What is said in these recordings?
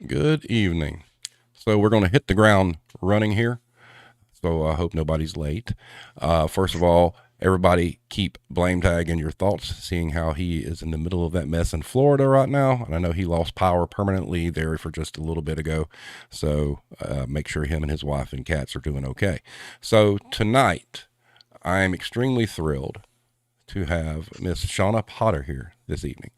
Good evening. So we're going to hit the ground running here. So I hope nobody's late. First of all, everybody keep blame tag in your thoughts, seeing how he is in the middle of that mess in Florida right now. And I know he lost power permanently there for just a little bit ago. So make sure him and his wife and cats are doing okay. So tonight, I'm extremely thrilled to have Miss Shawna Potter here this evening.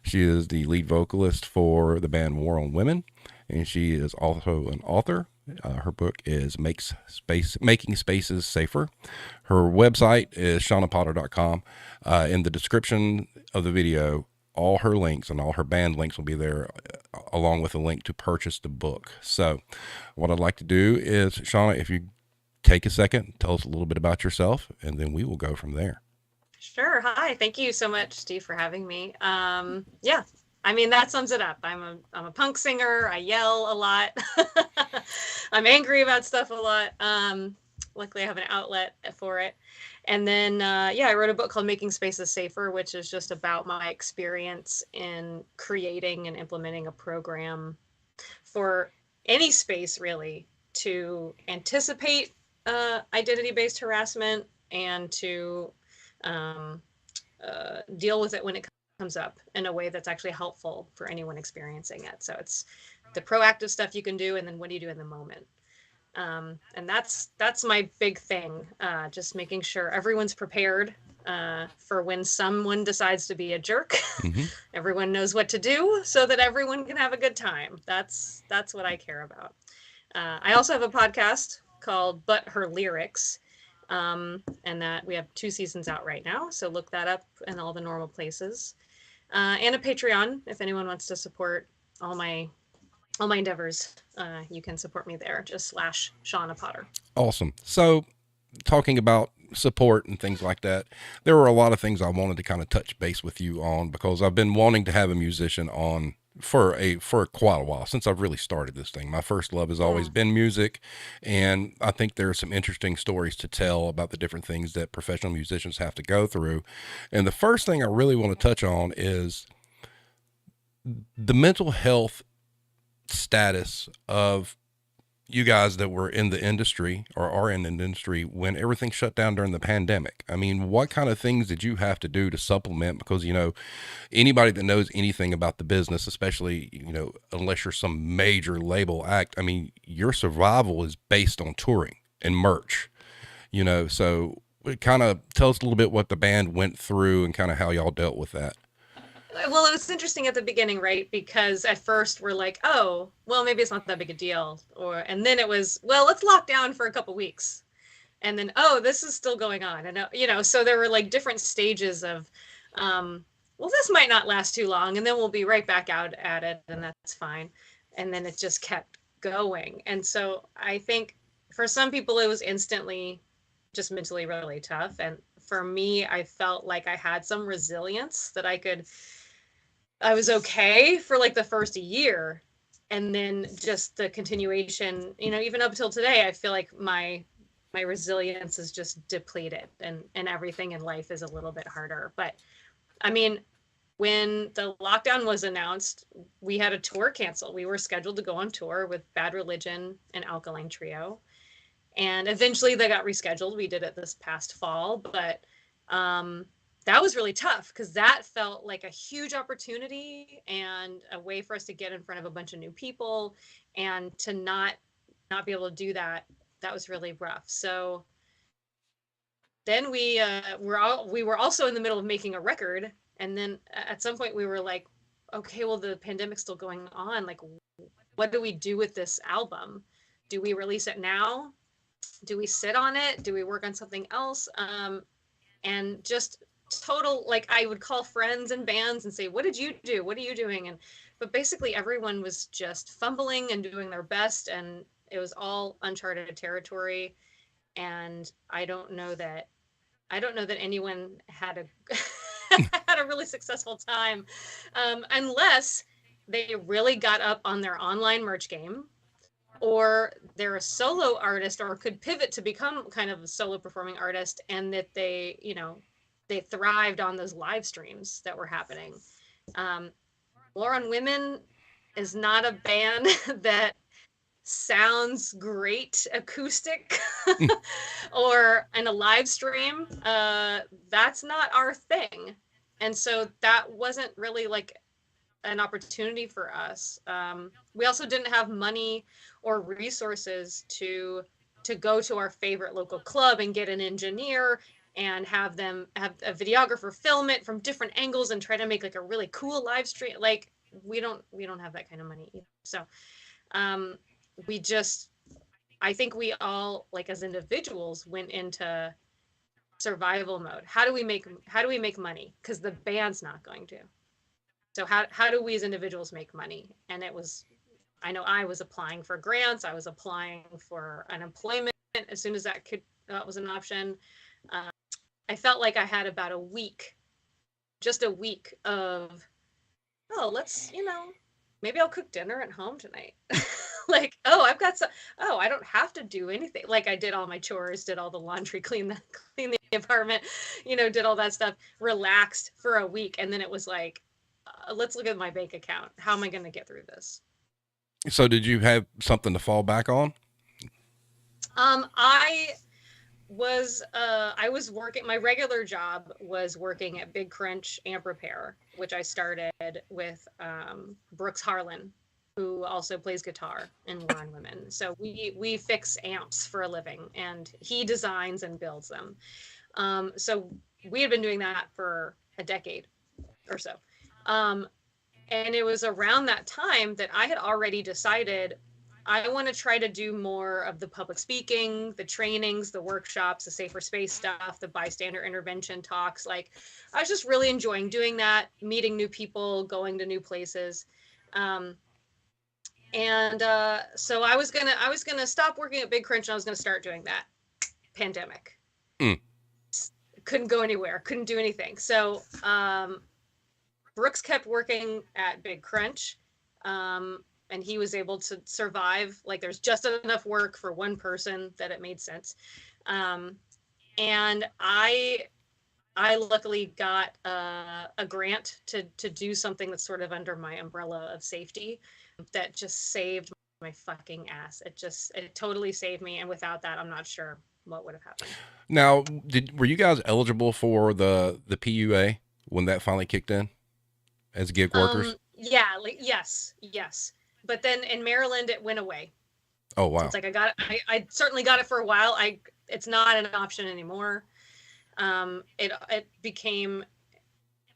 She is the lead vocalist for the band War on Women, and she is also an author. Her book is Making Spaces Safer. Her website is shawnapotter.com. In the description of the video, all her links and all her band links will be there, along with a link to purchase the book. So what I'd like to do is, Shawna, if you take a second, tell us a little bit about yourself, and then we will go from there. Sure. Hi. Thank you so much, Steve, for having me. Yeah, I mean, that sums it up. I'm a punk singer. I yell a lot. I'm angry about stuff a lot. Luckily, I have an outlet for it. And then, yeah, I wrote a book called Making Spaces Safer, which is just about my experience in creating and implementing a program for any space, really, to anticipate identity-based harassment and to um, deal with it when it comes up in a way that's actually helpful for anyone experiencing it. So it's the proactive stuff you can do, and then what do you do in the moment? And that's my big thing. Just making sure everyone's prepared for when someone decides to be a jerk. Mm-hmm. Everyone knows what to do so that everyone can have a good time. That's what I care about. I also have a podcast called But Her Lyrics, and that we have 2 seasons out right now. So look that up in all the normal places, and a Patreon if anyone wants to support all my endeavors. You can support me there. Just slash Shawna Potter. Awesome. So, talking about support and things like that, there were a lot of things I wanted to kind of touch base with you on because I've been wanting to have a musician on for quite a while since I've really started this thing. My first love has always Yeah. been music, and I think there are some interesting stories to tell about the different things that professional musicians have to go through. And the first thing I really want to touch on is the mental health status of you guys that were in the industry or are in the industry when everything shut down during the pandemic. I mean, what kind of things did you have to do to supplement? Because, anybody that knows anything about the business, especially, unless you're some major label act, I mean, your survival is based on touring and merch, so kind of tell us a little bit what the band went through and kind of how y'all dealt with that. Well, it was interesting at the beginning, right? Because at first we're like, oh, well, maybe it's not that big a deal. And then it was, well, let's lock down for a couple weeks. And then, oh, this is still going on. And, so there were like different stages of, well, this might not last too long. And then we'll be right back out at it. And that's fine. And then it just kept going. And so I think for some people, it was instantly just mentally really tough. And for me, I felt like I had some resilience that I was okay for like the first year. And then just the continuation, even up until today, I feel like my resilience is just depleted, and everything in life is a little bit harder. But I mean, when the lockdown was announced, we had a tour cancel. We were scheduled to go on tour with Bad Religion and Alkaline Trio. And eventually they got rescheduled. We did it this past fall, but that was really tough because that felt like a huge opportunity and a way for us to get in front of a bunch of new people, and to not be able to do that. That was really rough. So then we were also in the middle of making a record, and then at some point we were like, okay, well, the pandemic's still going on. Like, what do we do with this album? Do we release it now? Do we sit on it? Do we work on something else? And just total, like, I would call friends and bands and say, what did you do? What are you doing? But basically everyone was just fumbling and doing their best, and it was all uncharted territory. And I don't know that anyone had a had a really successful time, unless they really got up on their online merch game, or they're a solo artist or could pivot to become kind of a solo performing artist, and that they thrived on those live streams that were happening. um, War on Women, is not a band that sounds great acoustic or in a live stream. That's not our thing. And so that wasn't really like an opportunity for us. We also didn't have money or resources to go to our favorite local club and get an engineer and have them have a videographer film it from different angles and try to make like a really cool live stream. Like we don't have that kind of money either. So um, we just I think we all like as individuals went into survival mode. How do we make money? Because the band's not going to. So how do we as individuals make money? And it was I know I was applying for grants. I was applying for unemployment as soon as that was an option. Uh, I felt like I had about a week, just a week of, oh, maybe I'll cook dinner at home tonight. Like, oh, I don't have to do anything. Like I did all my chores, did all the laundry, clean the apartment, did all that stuff, relaxed for a week. And then it was like, let's look at my bank account. How am I going to get through this? So did you have something to fall back on? I was working, my regular job was working at Big Crunch Amp Repair, which I started with Brooks Harlan, who also plays guitar in War on Women. So we fix amps for a living, and he designs and builds them. So we had been doing that for a decade or so. And it was around that time that I had already decided I want to try to do more of the public speaking, the trainings, the workshops, the safer space stuff, the bystander intervention talks. Like I was just really enjoying doing that, meeting new people, going to new places. So I was gonna stop working at Big Crunch and I was gonna start doing that. Pandemic. Mm. Couldn't go anywhere, couldn't do anything. So Brooks kept working at Big Crunch. And he was able to survive. Like there's just enough work for one person that it made sense. And I luckily got a grant to do something that's sort of under my umbrella of safety that just saved my fucking ass. It totally saved me. And without that, I'm not sure what would have happened. Now, were you guys eligible for the PUA when that finally kicked in as gig workers? Yeah, yes. But then in Maryland, it went away. Oh, wow. So it's like I certainly got it for a while. It's not an option anymore. It became,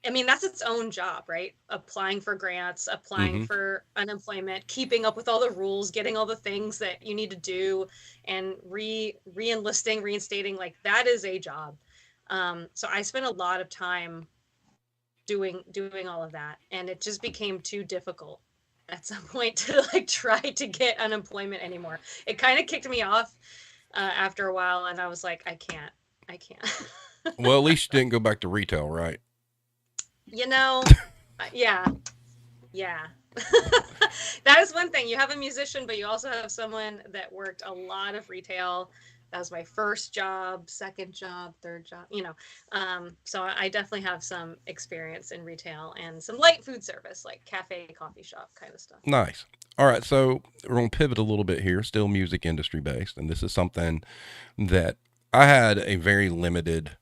I mean, that's its own job, right? Applying for grants, applying for unemployment, keeping up with all the rules, getting all the things that you need to do, and re-enlisting, reinstating, like that is a job. So I spent a lot of time doing all of that, and it just became too difficult at some point to like try to get unemployment anymore. It kind of kicked me off after a while, and I was like, I can't. Well, at least you didn't go back to retail, right? Yeah. That is one thing. You have a musician, but you also have someone that worked a lot of retail. That was my first job, second job, third job, so I definitely have some experience in retail and some light food service, like cafe, coffee shop kind of stuff. Nice. All right. So we're going to pivot a little bit here, still music industry based. And this is something that I had a very limited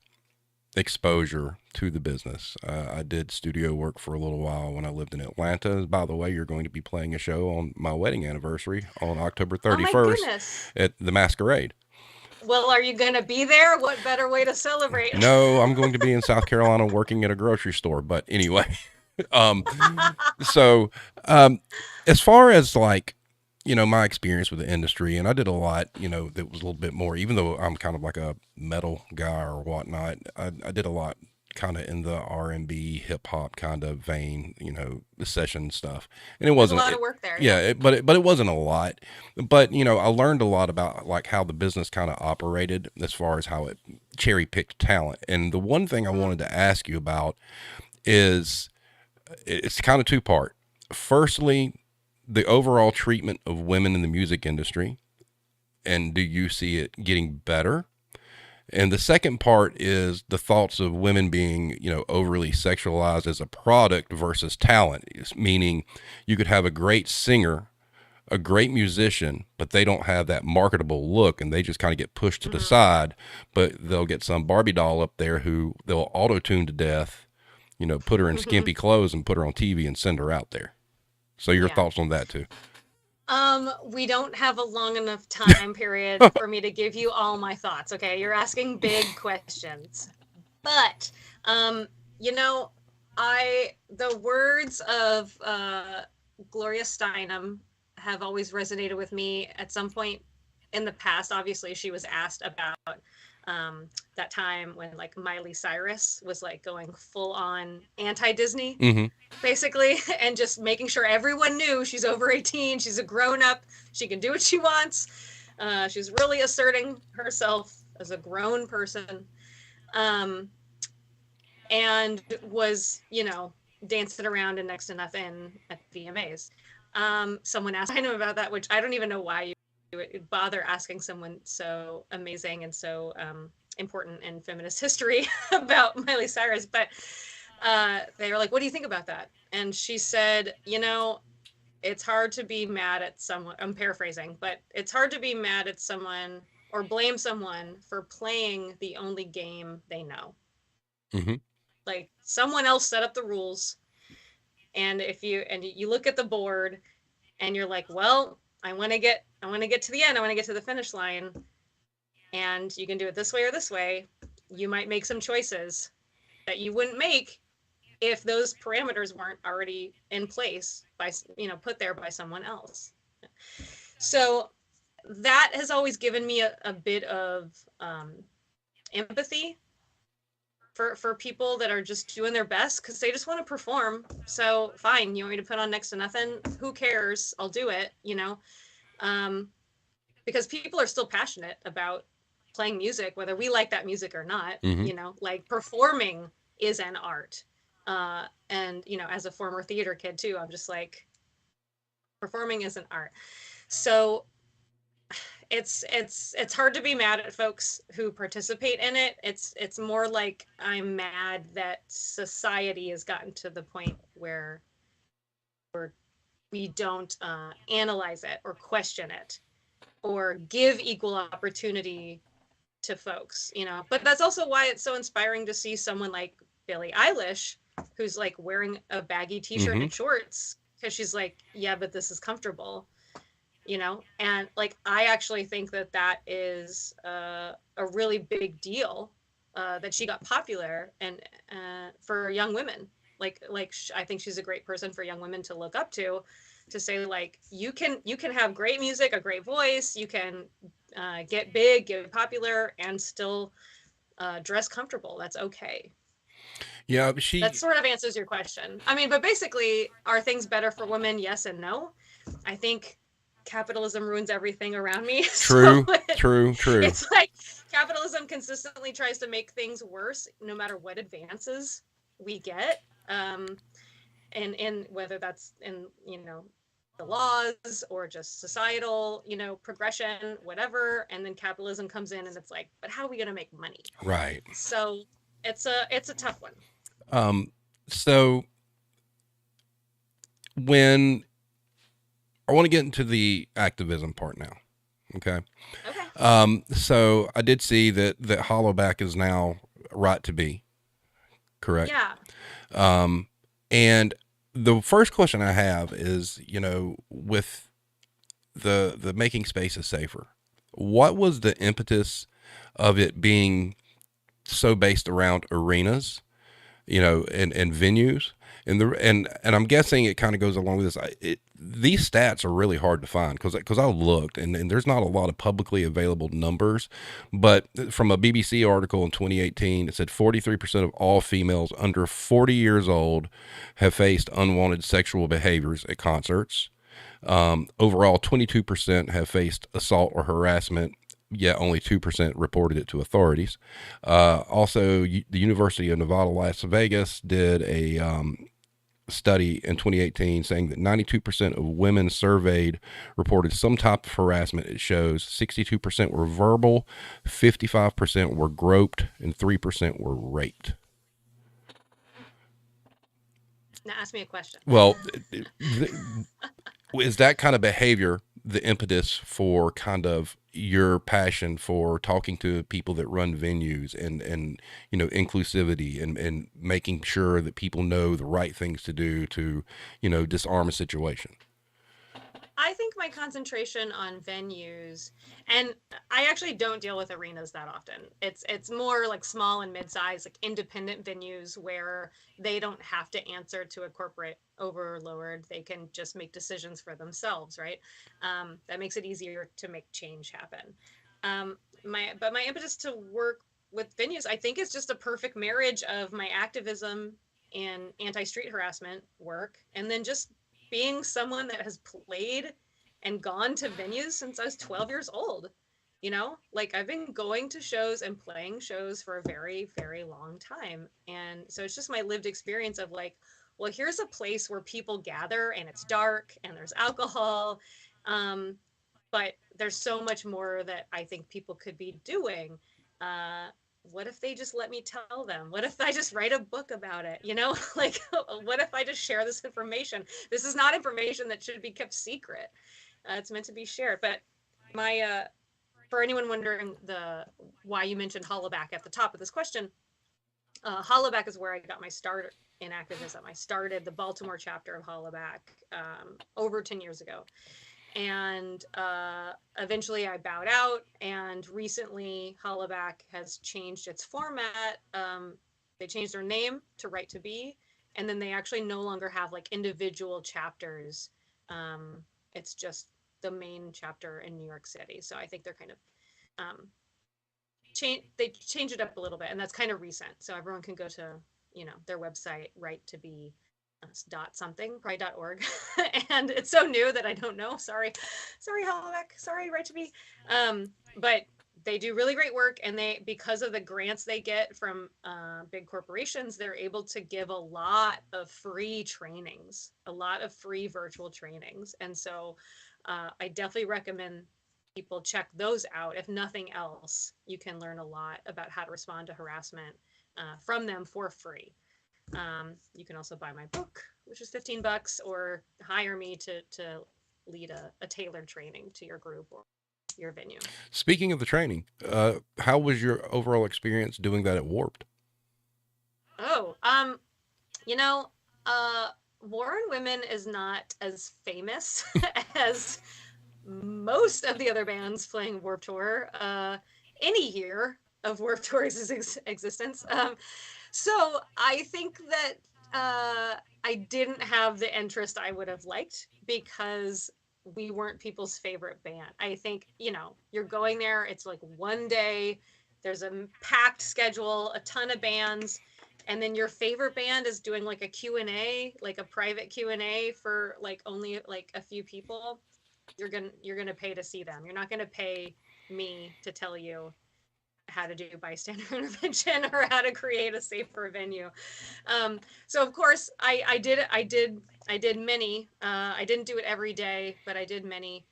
exposure to the business. I did studio work for a little while when I lived in Atlanta. By the way, you're going to be playing a show on my wedding anniversary on October 31st at the Masquerade. Well, are you going to be there? What better way to celebrate? No, I'm going to be in South Carolina working at a grocery store. But anyway, as far as like, my experience with the industry, and I did a lot, that was a little bit more, even though I'm kind of like a metal guy or whatnot, I did a lot kind of in the R&B hip hop kind of vein, the session stuff. And it wasn't a lot of work there. Yeah. But it wasn't a lot, but I learned a lot about like how the business kind of operated as far as how it cherry picked talent. And the one thing I wanted to ask you about is it's kind of two part. Firstly, the overall treatment of women in the music industry, and do you see it getting better? And the second part is the thoughts of women being, overly sexualized as a product versus talent, meaning you could have a great singer, a great musician, but they don't have that marketable look and they just kind of get pushed to the Hmm. side, but they'll get some Barbie doll up there who they'll auto tune to death, put her in skimpy clothes and put her on TV and send her out there. So your Yeah. thoughts on that too? We don't have a long enough time period for me to give you all my thoughts. Okay, you're asking big questions, but um, you know, the words of Gloria Steinem have always resonated with me. At some point in the past, obviously, she was asked about that time when like Miley Cyrus was like going full on anti Disney Mm-hmm. basically, and just making sure everyone knew she's over 18, she's a grown up, she can do what she wants. She's really asserting herself as a grown person, um, and was, dancing around in next to nothing at VMAs. Someone asked him about that, which I don't even know why you would bother asking someone so amazing and so important in feminist history about Miley Cyrus, but they were like, "What do you think about that?" And she said, it's hard to be mad at someone. I'm paraphrasing, but it's hard to be mad at someone or blame someone for playing the only game they know. Mm-hmm. Like someone else set up the rules, and if you look at the board and you're like, "Well, I want to get to the end. I want to get to the finish line, and you can do it this way or this way." You might make some choices that you wouldn't make if those parameters weren't already in place by put there by someone else. So that has always given me a bit of empathy for people that are just doing their best because they just want to perform. So fine, you want me to put on next to nothing, who cares, I'll do it, um, because people are still passionate about playing music whether we like that music or not. Mm-hmm. Like performing is an art. And as a former theater kid too, I'm just like, performing is an art. So it's hard to be mad at folks who participate in it. It's more like I'm mad that society has gotten to the point where we don't analyze it or question it or give equal opportunity to folks. But that's also why it's so inspiring to see someone like Billie Eilish, who's like wearing a baggy t-shirt Mm-hmm. and shorts because she's like, yeah, but this is comfortable, and like I actually think that is a really big deal, that she got popular and for young women. I think she's a great person for young women to look up to say like you can have great music, a great voice, you can get big, get popular, and still dress comfortable. That's okay. Yeah, That she sort of answers your question. I mean, but basically, are things better for women? Yes and no. I think capitalism ruins everything around me. So true, true, true. it's like capitalism consistently tries to make things worse no matter what advances we get. And whether that's in, the laws or just societal, progression, whatever. And then capitalism comes in and it's like, but how are we going to make money? Right. So it's a tough one. Um, so when I want to get into the activism part now. Okay. Okay. So I did see that Hollowback is now right to be correct. Yeah. And the first question I have is, with the making spaces safer, what was the impetus of it being so based around arenas, and venues, and I'm guessing it kind of goes along with this. These stats are really hard to find because I looked and there's not a lot of publicly available numbers, but from a BBC article in 2018, it said 43% of all females under 40 years old have faced unwanted sexual behaviors at concerts. Overall, 22% have faced assault or harassment, yet only 2% reported it to authorities. Also, the University of Nevada, Las Vegas did a study in 2018 saying that 92% of women surveyed reported some type of harassment. It shows 62% were verbal, 55% were groped, and 3% were raped. Now ask me a question. Well, is that kind of behavior the impetus for kind of your passion for talking to people that run venues and inclusivity and making sure that people know the right things to do to disarm a situation? I think my concentration on venues, and I actually don't deal with arenas that often. It's more like small and mid-sized, like independent venues where they don't have to answer to a corporate overlord. They can just make decisions for themselves, right? That makes it easier to make change happen. My impetus to work with venues, I think, is just a perfect marriage of my activism and anti-street harassment work, and then just being someone that has played and gone to venues since I was 12 years old. Like I've been going to shows and playing shows for a very, very long time. And so it's just my lived experience of like, well, here's a place where people gather and it's dark and there's alcohol. Um, but there's so much more that I think people could be doing. Uh, what if they just let me tell them? What if I just write a book about it? Like, what if I just share this information? This is not information that should be kept secret. It's meant to be shared. But my, for anyone wondering why you mentioned Hollaback at the top of this question, Hollaback is where I got my start in activism. I started the Baltimore chapter of Hollaback over 10 years ago. And eventually I bowed out, and recently Hollaback has changed its format. They changed their name to Right to Be, and then they actually no longer have like individual chapters. It's just the main chapter in New York City. So I think they're kind of they change it up a little bit, and that's kind of recent. So everyone can go to their website, Right to Be dot something, probably .org. And it's so new that I don't know. Sorry, Hollaback. Sorry, Right to Be. But they do really great work, and because of the grants they get from big corporations, they're able to give a lot of free trainings, a lot of free virtual trainings. And so I definitely recommend people check those out. If nothing else, you can learn a lot about how to respond to harassment from them for free. You can also buy my book, which is $15, or hire me to lead a tailored training to your group or your venue. Speaking of the training, how was your overall experience doing that at Warped? Oh, Warren Women is not as famous as most of the other bands playing Warped Tour any year of Warped Tour's existence. So I think that I didn't have the interest I would have liked, because we weren't people's favorite band. I think, you're going there, it's like one day, there's a packed schedule, a ton of bands, and then your favorite band is doing like a Q&A, like a private Q&A for like only like a few people. You're gonna pay to see them. You're not gonna pay me to tell you how to do bystander intervention or how to create a safer venue. So of course I did many. I didn't do it every day, but I did many,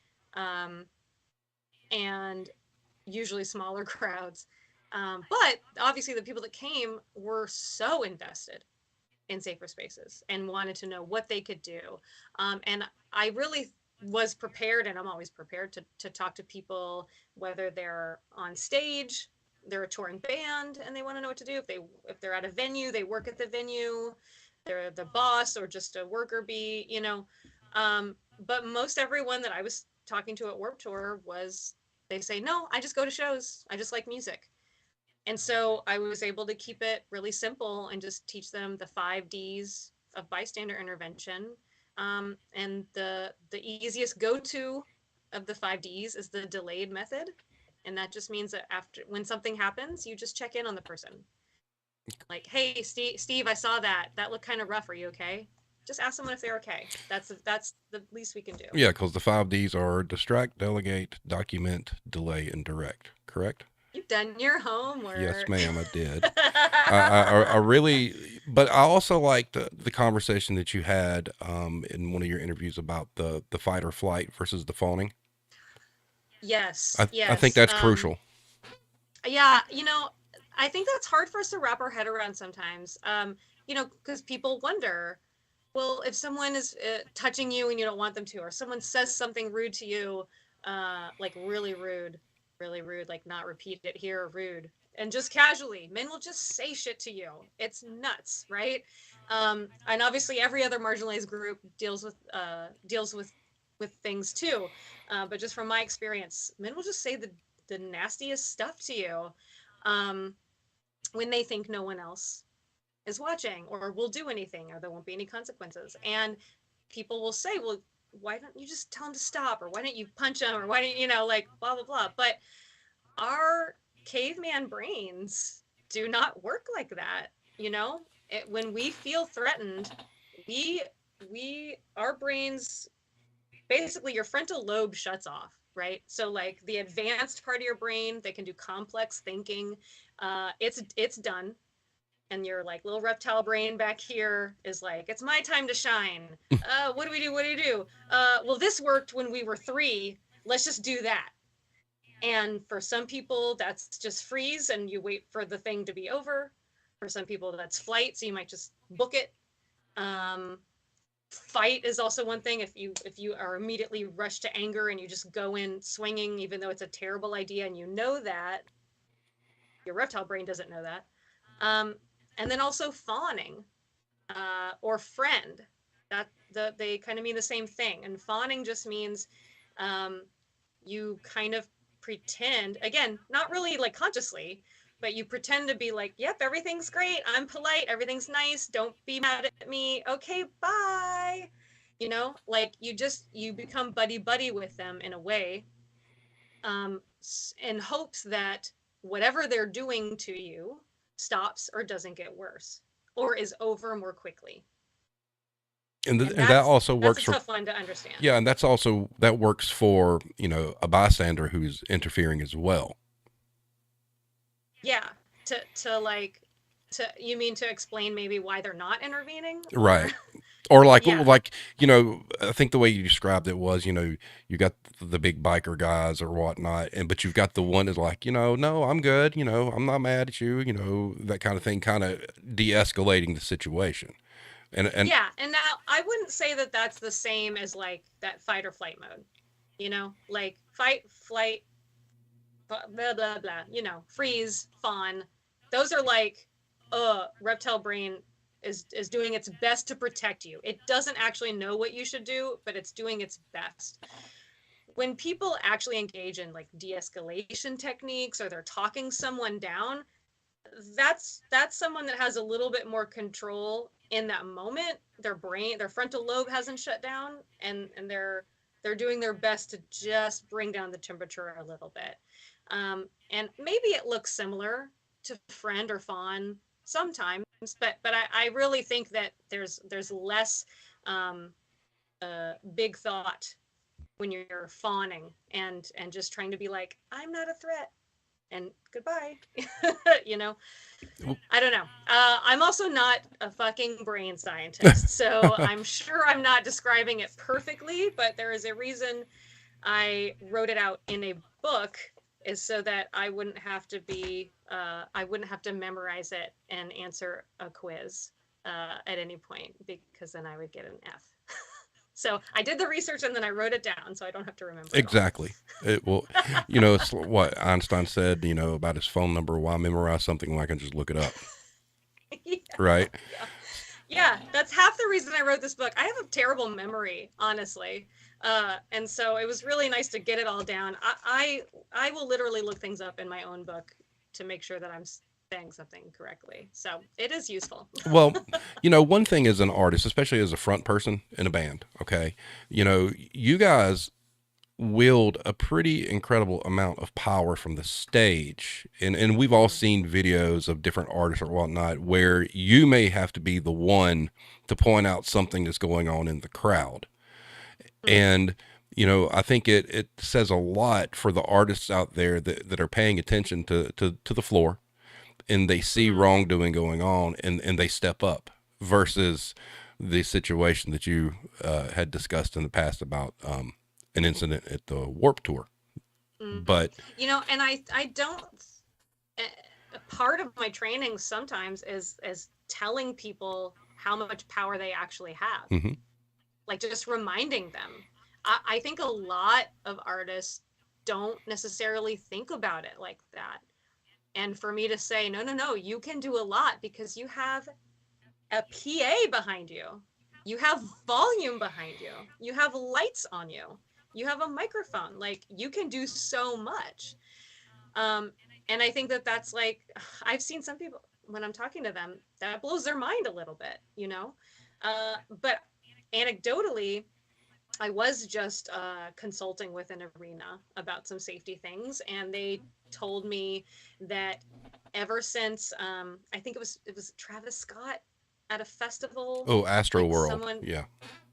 and usually smaller crowds. But obviously the people that came were so invested in safer spaces and wanted to know what they could do. And I really was prepared, and I'm always prepared to talk to people, whether they're on stage, they're a touring band, and they want to know what to do. If they're at a venue, they work at the venue, they're the boss or just a worker bee, But most everyone that I was talking to at Warped Tour they say, no, I just go to shows. I just like music. And so I was able to keep it really simple and just teach them the 5 Ds of bystander intervention. And the easiest go-to of the 5 Ds is the delayed method. And that just means that when something happens, you just check in on the person. Like, hey, Steve, I saw that. That looked kind of rough. Are you okay? Just ask someone if they're okay. That's the least we can do. Yeah, because the 5 Ds are distract, delegate, document, delay, and direct. Correct? You've done your Yes, homework. ma'am, I did. I really, but I also liked the conversation that you had in one of your interviews about the fight or flight versus the fawning. Yes, I think yes. that's crucial. Yeah, I think that's hard for us to wrap our head around sometimes. Because people wonder, well, if someone is touching you and you don't want them to, or someone says something rude to you, like really rude, like not repeat it here, rude, and just casually, men will just say shit to you. It's nuts, right? And obviously, every other marginalized group deals with things too. But just from my experience, men will just say the nastiest stuff to you um, when they think no one else is watching or will do anything or there won't be any consequences. And people will say, well, why don't you just tell him to stop? Or why don't you punch him? Or why don't you, like blah, blah, blah. But our caveman brains do not work like that. When we feel threatened, we, our brains, basically your frontal lobe shuts off, right? So like the advanced part of your brain that can do complex thinking, it's done. And your like little reptile brain back here is like, it's my time to shine. What do we do? What do you do? Well, this worked when we were 3. Let's just do that. And for some people, that's just freeze and you wait for the thing to be over. For some people, that's flight, so you might just book it. Um, Fight is also one thing. If you are immediately rushed to anger and you just go in swinging, even though it's a terrible idea, and that your reptile brain doesn't know that. Um, and then also fawning or friend. They kind of mean the same thing. And fawning just means um, you kind of pretend, again, not really like consciously, but you pretend to be like, yep, everything's great. I'm polite. Everything's nice. Don't be mad at me. Okay, bye. Like you become buddy buddy with them in a way, in hopes that whatever they're doing to you stops or doesn't get worse or is over more quickly. And And that that's also that's works a for, tough one to understand. yeah, and that's also, that works for, a bystander who's interfering as well. Yeah, to like to you mean to explain maybe why they're not intervening or Right. Or yeah. I think the way you described it was, you got the big biker guys or whatnot, but you've got the one that's like, no, I'm good, I'm not mad at you, that kind of thing, kind of de-escalating the situation. And Yeah, and now I wouldn't say that that's the same as like that fight or flight mode. Like fight, flight, blah blah blah, freeze, fawn. Those are like reptile brain is doing its best to protect you. It doesn't actually know what you should do, but it's doing its best. When people actually engage in like de-escalation techniques or they're talking someone down, that's someone that has a little bit more control in that moment. Their frontal lobe hasn't shut down, and they're doing their best to just bring down the temperature a little bit. And maybe it looks similar to friend or fawn sometimes, but I really think that there's less big thought when you're fawning and just trying to be like, I'm not a threat and goodbye. you know I don't know. I'm also not a fucking brain scientist, so I'm sure I'm not describing it perfectly, but there is a reason I wrote it out in a book, is so that I wouldn't have to memorize it and answer a quiz at any point, because then I would get an F. So I did the research and then I wrote it down so I don't have to remember it all. exactly. It will, it's what Einstein said, about his phone number. Why memorize something when I can just look it up? Yeah, Right. yeah. Yeah, that's half the reason I wrote this book. I have a terrible memory, honestly. And so it was really nice to get it all down. I will literally look things up in my own book to make sure that I'm saying something correctly. So it is useful. Well, one thing as an artist, especially as a front person in a band, okay, you guys wield a pretty incredible amount of power from the stage. And we've all seen videos of different artists or whatnot where you may have to be the one to point out something that's going on in the crowd. Mm-hmm. And I think it says a lot for the artists out there that are paying attention to the floor, and they see Hmm. wrongdoing going on, and they step up versus the situation that you had discussed in the past about an incident at the Warp Tour. Hmm. But And I don't. Part of my training sometimes is telling people how much power they actually have, mhm. like just reminding them. I think a lot of artists don't necessarily think about it like that. And for me to say, no, no, no, you can do a lot because you have a PA behind you, you have volume behind you, you have lights on you, you have a microphone. Like you can do so much. Um, and I think that that's like, I've seen some people when I'm talking to them, that blows their mind a little bit, you know? But anecdotally, I was just consulting with an arena about some safety things, and they told me that ever since I think it was Travis Scott at a festival, Oh, Astro like World, someone yeah.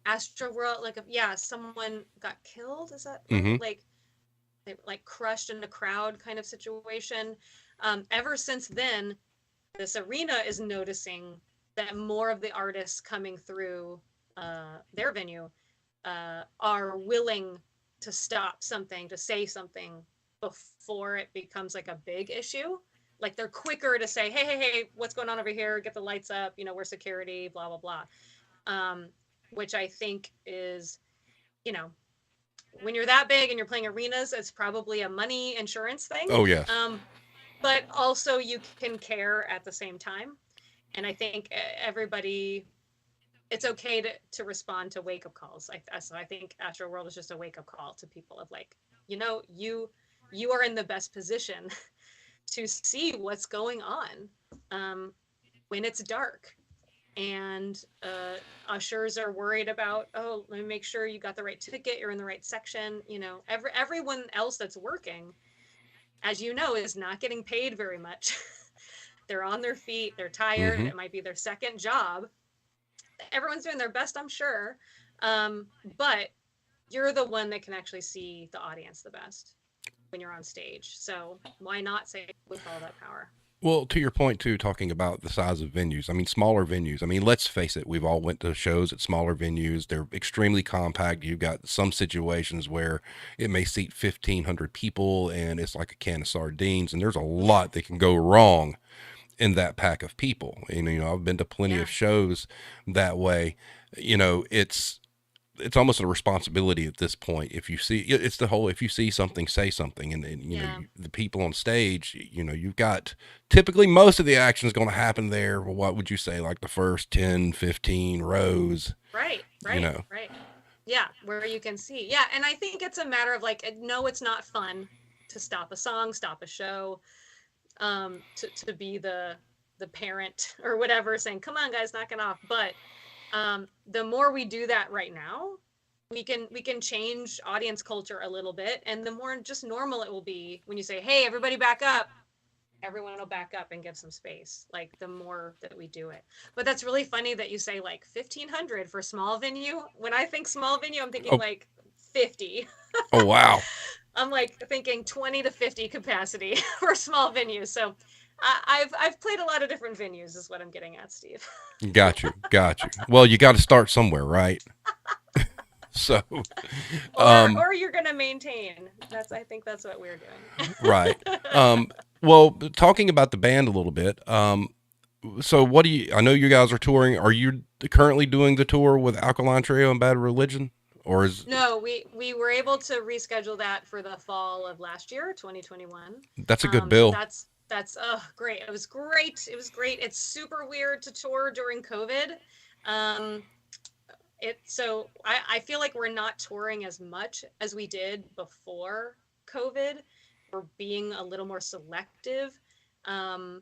Astro World, like yeah, someone got killed. Is that right? Mm-hmm. Like they like crushed in a crowd kind of situation. Ever since then, this arena is noticing that more of the artists coming through their venue are willing to stop something, to say something before it becomes like a big issue. Like they're quicker to say, hey, hey, hey, what's going on over here? Get the lights up. We're security, blah, blah, blah. Um, which I think is, you know, when you're that big and you're playing arenas, it's probably a money insurance thing. Oh yes. But also you can care at the same time. And I think everybody, it's okay to respond to wake up calls. So I think Astro World is just a wake up call to people of like, you are in the best position to see what's going on when it's dark. And ushers are worried about, oh, let me make sure you got the right ticket, you're in the right section. Everyone else that's working, as you know, is not getting paid very much. They're on their feet, they're tired, Mm-hmm. it might be their second job. Everyone's doing their best, I'm sure. But you're the one that can actually see the audience the best when you're on stage. So why not say with all that power? Well, to your point too, talking about the size of venues. I mean, smaller venues. I mean, let's face it. We've all went to shows at smaller venues. They're extremely compact. You've got some situations where it may seat 1,500 people, and it's like a can of sardines. And there's a lot that can go wrong in that pack of people. And I've been to plenty Yeah. of shows that way. It's almost a responsibility at this point. If you see, it's the whole, if you see something, say something. And Yeah. the people on stage, you've got, typically most of the action is going to happen there. Well, what would you say, like the first 10, 15 rows, Right. you Right. know? Right. Yeah. Where you can see. Yeah. And I think it's a matter of like, no, it's not fun to stop a song, stop a show, to be the parent or whatever saying, come on guys, knock it off. But the more we do that right now, we can change audience culture a little bit, and the more just normal it will be when you say, hey, everybody back up. Everyone will back up and give some space, like the more that we do it. But that's really funny that you say like 1,500 for small venue. When I think small venue, I'm thinking Oh, like 50. oh, wow. I'm like thinking 20 to 50 capacity for small venues. So I've played a lot of different venues is what I'm getting at, Steve. Got you. Got you. Well, you got to start somewhere, right? So, um, Or you're gonna maintain. I think that's what we're right. doing. Well, talking about the band a little bit. So what do you, I know you guys are touring. Are you currently doing the tour with Alkaline Trio and Bad Religion? Or is No, we were able to reschedule that for the fall of last year, 2021. that's a good So bill? that's great. It was great. It was great. It's super weird to tour during COVID. Um, I feel like we're not touring as much as we did before COVID. We're being a little more selective. Um,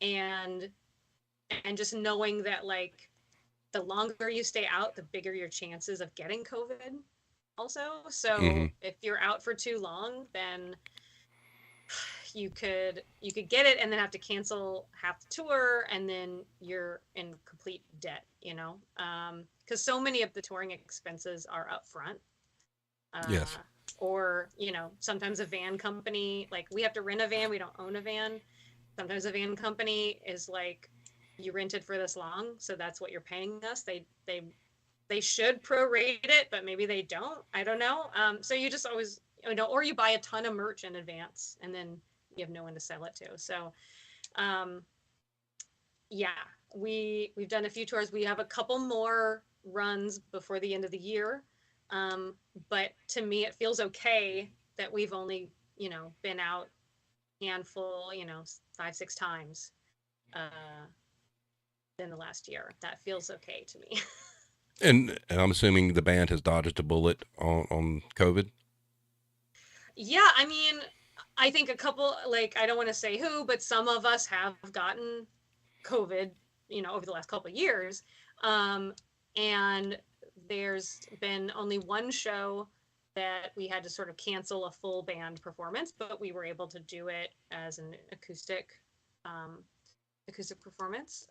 and and just knowing that like the longer you stay out, the bigger your chances of getting COVID also. Mm-hmm. So if you're out for too long, then you could get it and then have to cancel half the tour, and then you're in complete debt, because so many of the touring expenses are up front. Yes. Or sometimes a van company, like we have to rent a van, we don't own a van. Sometimes a van company is like, you rented for this long, so that's what you're paying us. They should prorate it, but maybe they don't. I don't know. So you just always, or you buy a ton of merch in advance and then you have no one to sell it to. So um, yeah, we've done a few tours. We have a couple more runs before the end of the year. Um, but to me, it feels okay that we've only, been out handful, 5, 6 times uh, in the last year. That feels okay to me. And I'm assuming the band has dodged a bullet on COVID. Yeah, I mean, I think a couple, like, I don't want to say who, but some of us have gotten COVID, over the last couple of years. Um, and there's been only one show that we had to sort of cancel a full band performance, but we were able to do it as an um, acoustic performance.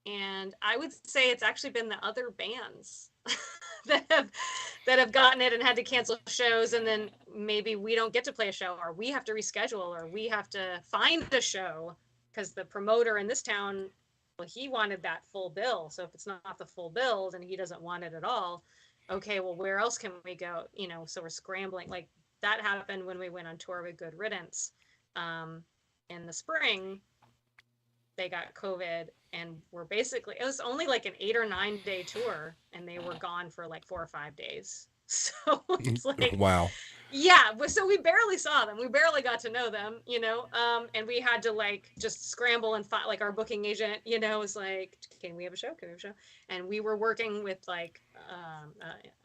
And I would say it's actually been the other bands that have gotten it and had to cancel shows, and then maybe we don't get to play a show, or we have to reschedule, or we have to find a show because the promoter in this town, well, he wanted that full bill. So if it's not the full bill, then he doesn't want it at all. Okay, well, where else can we go? So we're scrambling. Like that happened when we went on tour with Good Riddance in the spring. They got COVID and were basically, it was only like an 8 or 9 day tour and they were gone for like 4 or 5 days. So it's like, Wow. yeah, so we barely saw them. We barely got to know them, and we had to like just scramble and find, like, our booking agent, was like, can we have a show? Can we have a show? And we were working with like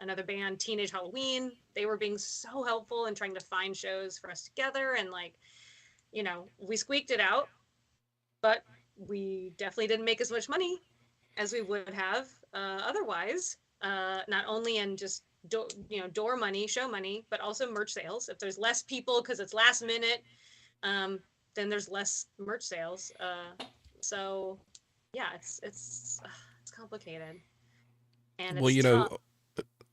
another band, Teenage Halloween. They were being so helpful and trying to find shows for us together. And like, we squeaked it out, but we definitely didn't make as much money as we would have otherwise. Not only in just door money, show money, but also merch sales. If there's less people because it's last minute, um, then there's less merch sales. So yeah, it's complicated and Well, it's tough.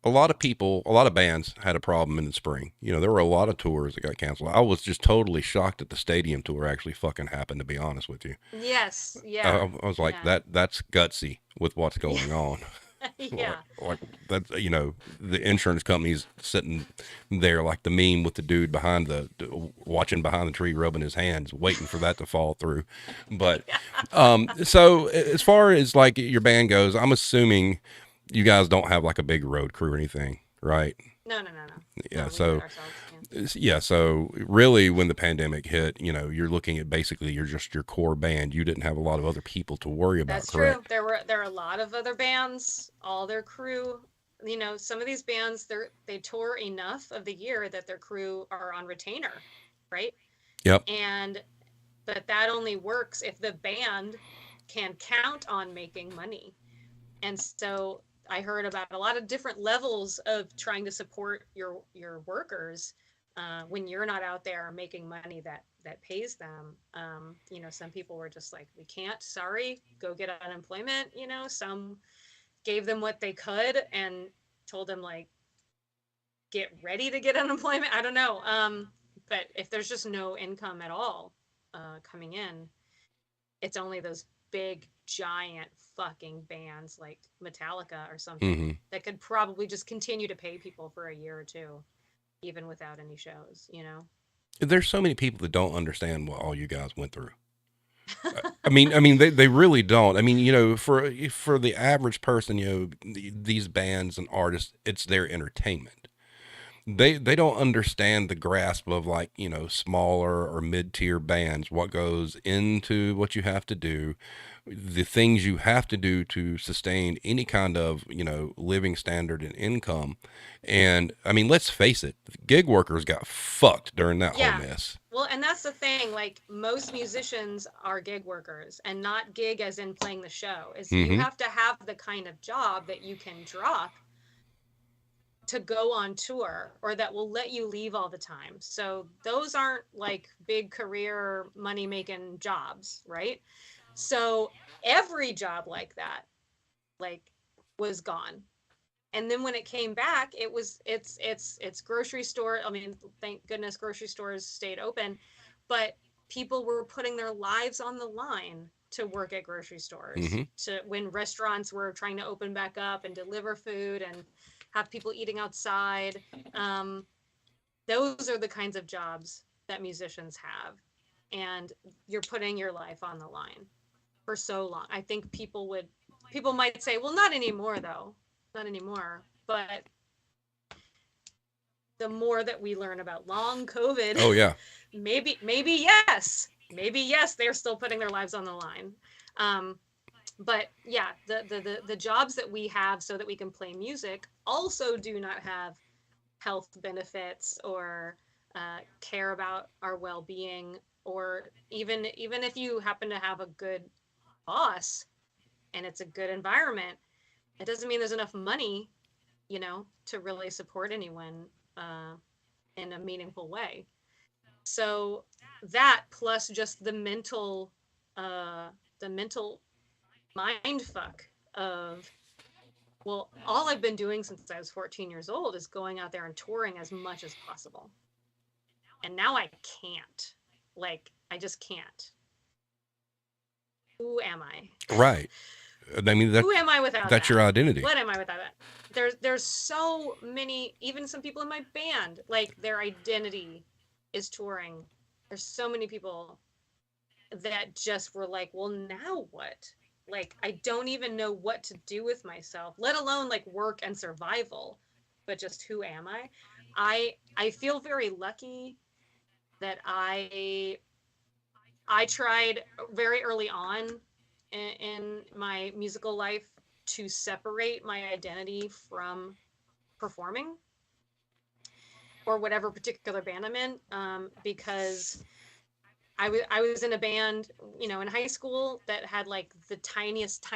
a lot of people, a lot of bands had a problem in the spring. There were a lot of tours that got canceled. I was just totally shocked that the stadium tour actually fucking happened, to be honest with you. Yes, yeah, I was like, yeah, that's gutsy with what's yeah, going on. yeah, Like that's, the insurance company's sitting there like the meme with the dude behind watching behind the tree, rubbing his hands, waiting for that to fall through. But so as far as like your band goes, I'm assuming you guys don't have like a big road crew or anything, right? no, no, no, no, Yeah. no. We do it So ourselves. Yeah. yeah. So really, when the pandemic hit, you're looking at basically your core band. You didn't have a lot of other people to worry about, That's true. correct? There are a lot of other bands, all their crew. Some of these bands they tour enough of the year that their crew are on retainer, right? Yep. And but that only works if the band can count on making money. And so I heard about a lot of different levels of trying to support your workers when you're not out there making money that pays them. Some people were just like, we can't, sorry, go get unemployment. Some gave them what they could and told them like, get ready to get unemployment. I don't know. But if there's just no income at all coming in, it's only those big giant fucking bands like Metallica or something Hmm. that could probably just continue to pay people for a year or two even without any shows. There's so many people that don't understand what all you guys went through. I mean, they really don't. I mean, for the average person, these bands and artists, it's their entertainment. They don't understand the grasp of like smaller or mid-tier bands, what goes into what you have to do, the things you have to do to sustain any kind of living standard and income. And I mean, let's face it, gig workers got fucked during that whole Yeah. mess. Well, and that's the thing, like most musicians are gig workers, and not gig as in playing the show. Is you Hmm. have to have the kind of job that you can drop to go on tour or that will let you leave all the time. So those aren't like big career money making jobs, right? So every job like that, like, was gone. And then when it came back, it's grocery store. I mean, thank goodness grocery stores stayed open, but people were putting their lives on the line to work at grocery stores, Mm-hmm. to when restaurants were trying to open back up and deliver food and have people eating outside. Um, those are the kinds of jobs that musicians have, and you're putting your life on the line for so long. I think people might say, well, not anymore though, not anymore. But the more that we learn about long COVID, Oh yeah. maybe yes, they're still putting their lives on the line. Um, but yeah, the jobs that we have so that we can play music also do not have health benefits or care about our well-being, or even if you happen to have a good boss and it's a good environment, it doesn't mean there's enough money, to really support anyone uh, in a meaningful way. So that plus just uh, the mental mind fuck of, well, all I've been doing since I was 14 years old is going out there and touring as much as possible. And now I can't. Like, I just can't. Who am I? Right. I mean, Who am I without that's that? your identity. What am I without that? There's so many, even some people in my band, like their identity is touring. There's so many people that just were like, well, now what? Like, I don't even know what to do with myself, let alone like work and survival, but just who am I? I feel very lucky that I tried very early on in my musical life to separate my identity from performing or whatever particular band I'm in, because I was in a band, in high school that had like the tiniest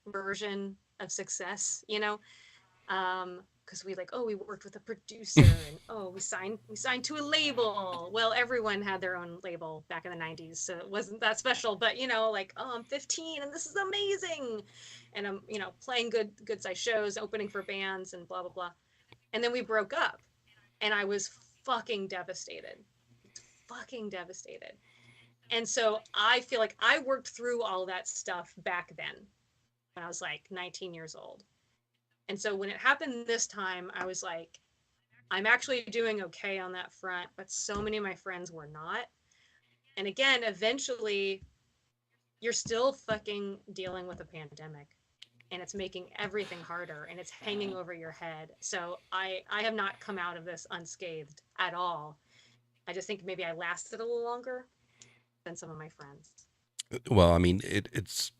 version of success, because we worked with a producer, and we signed to a label. Well, everyone had their own label back in the 90s, so it wasn't that special, but like, oh, I'm 15 and this is amazing, and I'm playing good size shows, opening for bands and blah blah blah. And then we broke up, and I was fucking devastated. And so I feel like I worked through all that stuff back then when I was like 19 years old. And so when it happened this time, I was like, I'm actually doing okay on that front, but so many of my friends were not. And again, eventually, you're still fucking dealing with a pandemic, and it's making everything harder, and it's hanging over your head. So I have not come out of this unscathed at all. I just think maybe I lasted a little longer than some of my friends. Well, I mean, it's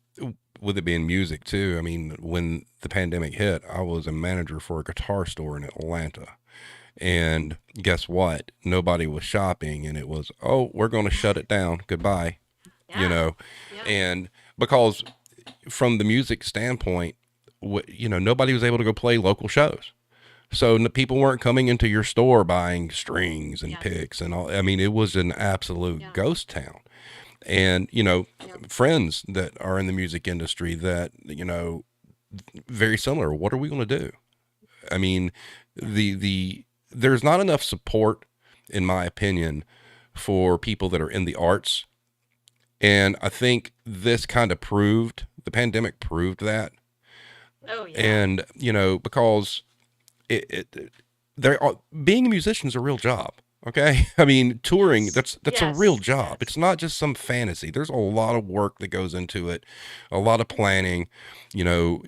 with it being music too. I mean, when the pandemic hit, I was a manager for a guitar store in Atlanta. And guess what? Nobody was shopping, and it was, oh, we're going to shut it down. Goodbye. You Yeah. know, Yeah. and because from the music standpoint, nobody was able to go play local shows. So people weren't coming into your store buying strings and Yes. picks and all. I mean, it was an absolute Yeah. ghost town. And, Yep. friends that are in the music industry that, very similar. What are we going to do? I mean, there's not enough support, in my opinion, for people that are in the arts. And I think the pandemic proved that. Oh yeah. And, because being a musician is a real job. Okay. I mean, touring, Yes. that's a real Yes. job. It's Yes. not just some fantasy. There's a lot of work that goes into it, a lot of planning, you know,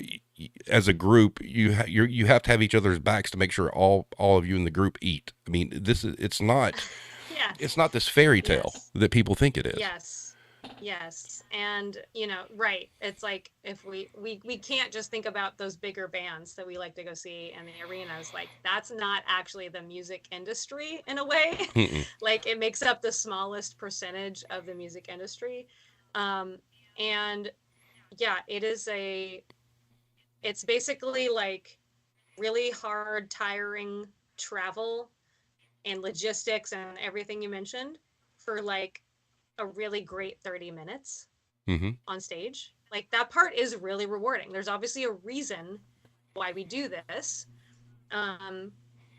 as a group, you have to have each other's backs to make sure all of you in the group eat. I mean, it's Yes. not this fairy tale Yes. that people think it is. Yes. Yes. And right. It's like, if we can't just think about those bigger bands that we like to go see in the arenas. Like, that's not actually the music industry in a way. Mm-mm. Like, it makes up the smallest percentage of the music industry. Um, and yeah, it's basically like really hard, tiring travel and logistics and everything you mentioned for like a really great 30 minutes Mm-hmm. on stage. Like, that part is really rewarding. There's obviously a reason why we do this. Um,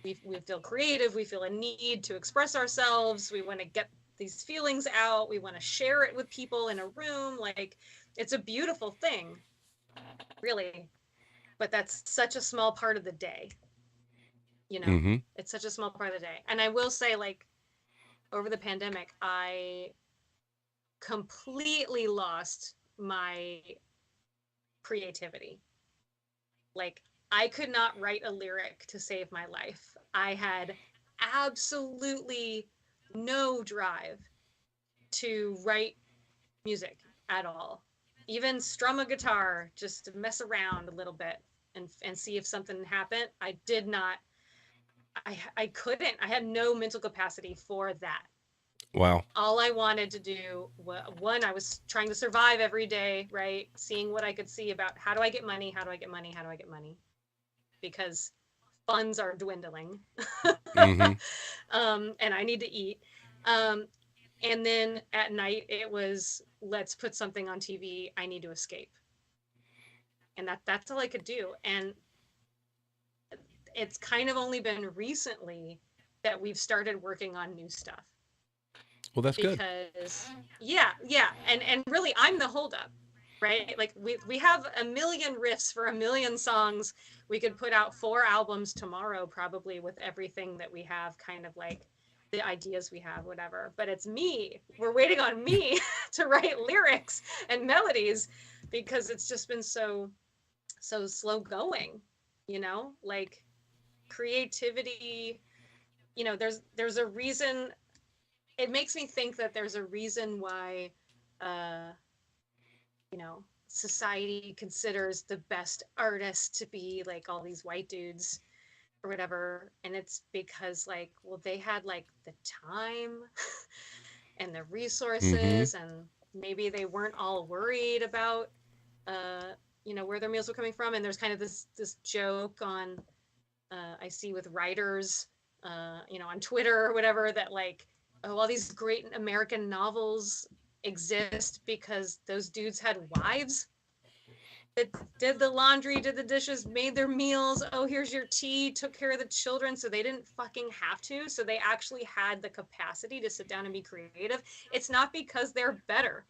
we feel creative. We feel a need to express ourselves. We want to get these feelings out. We want to share it with people in a room. Like, it's a beautiful thing, really. But that's such a small part of the day, you know? Mm-hmm. It's such a small part of the day. And I will say, like, over the pandemic, I completely lost my creativity. Like, I could not write a lyric to save my life. I had absolutely no drive to write music at all. Even strum a guitar just to mess around a little bit and see if something happened. I did not. I couldn't. I had no mental capacity for that. Wow. All I wanted to do was, one, I was trying to survive every day, right? Seeing what I could see about how do I get money? How do I get money? How do I get money? Because funds are dwindling. Mm-hmm. And I need to eat. And then at night it was, let's put something on TV. I need to escape. And that's all I could do. And it's kind of only been recently that we've started working on new stuff. Well, that's good. Because yeah. And really I'm the holdup, right? Like we have a million riffs for a million songs. We could put out 4 albums tomorrow, probably, with everything that we have, kind of like the ideas we have, whatever. But it's me. We're waiting on me to write lyrics and melodies, because it's just been so slow going, you know? Like, creativity, you know, there's a reason. It makes me think that there's a reason why you know, society considers the best artists to be like all these white dudes or whatever. And it's because, like, well, they had like the time and the Mm-hmm. resources, and maybe they weren't all worried about you know, where their meals were coming from. And there's kind of this joke on I see with writers you know, on Twitter or whatever, that like, oh, all these great American novels exist because those dudes had wives that did the laundry, did the dishes, made their meals. Oh, here's your tea, took care of the children, so they didn't fucking have to. So they actually had the capacity to sit down and be creative. It's not because they're better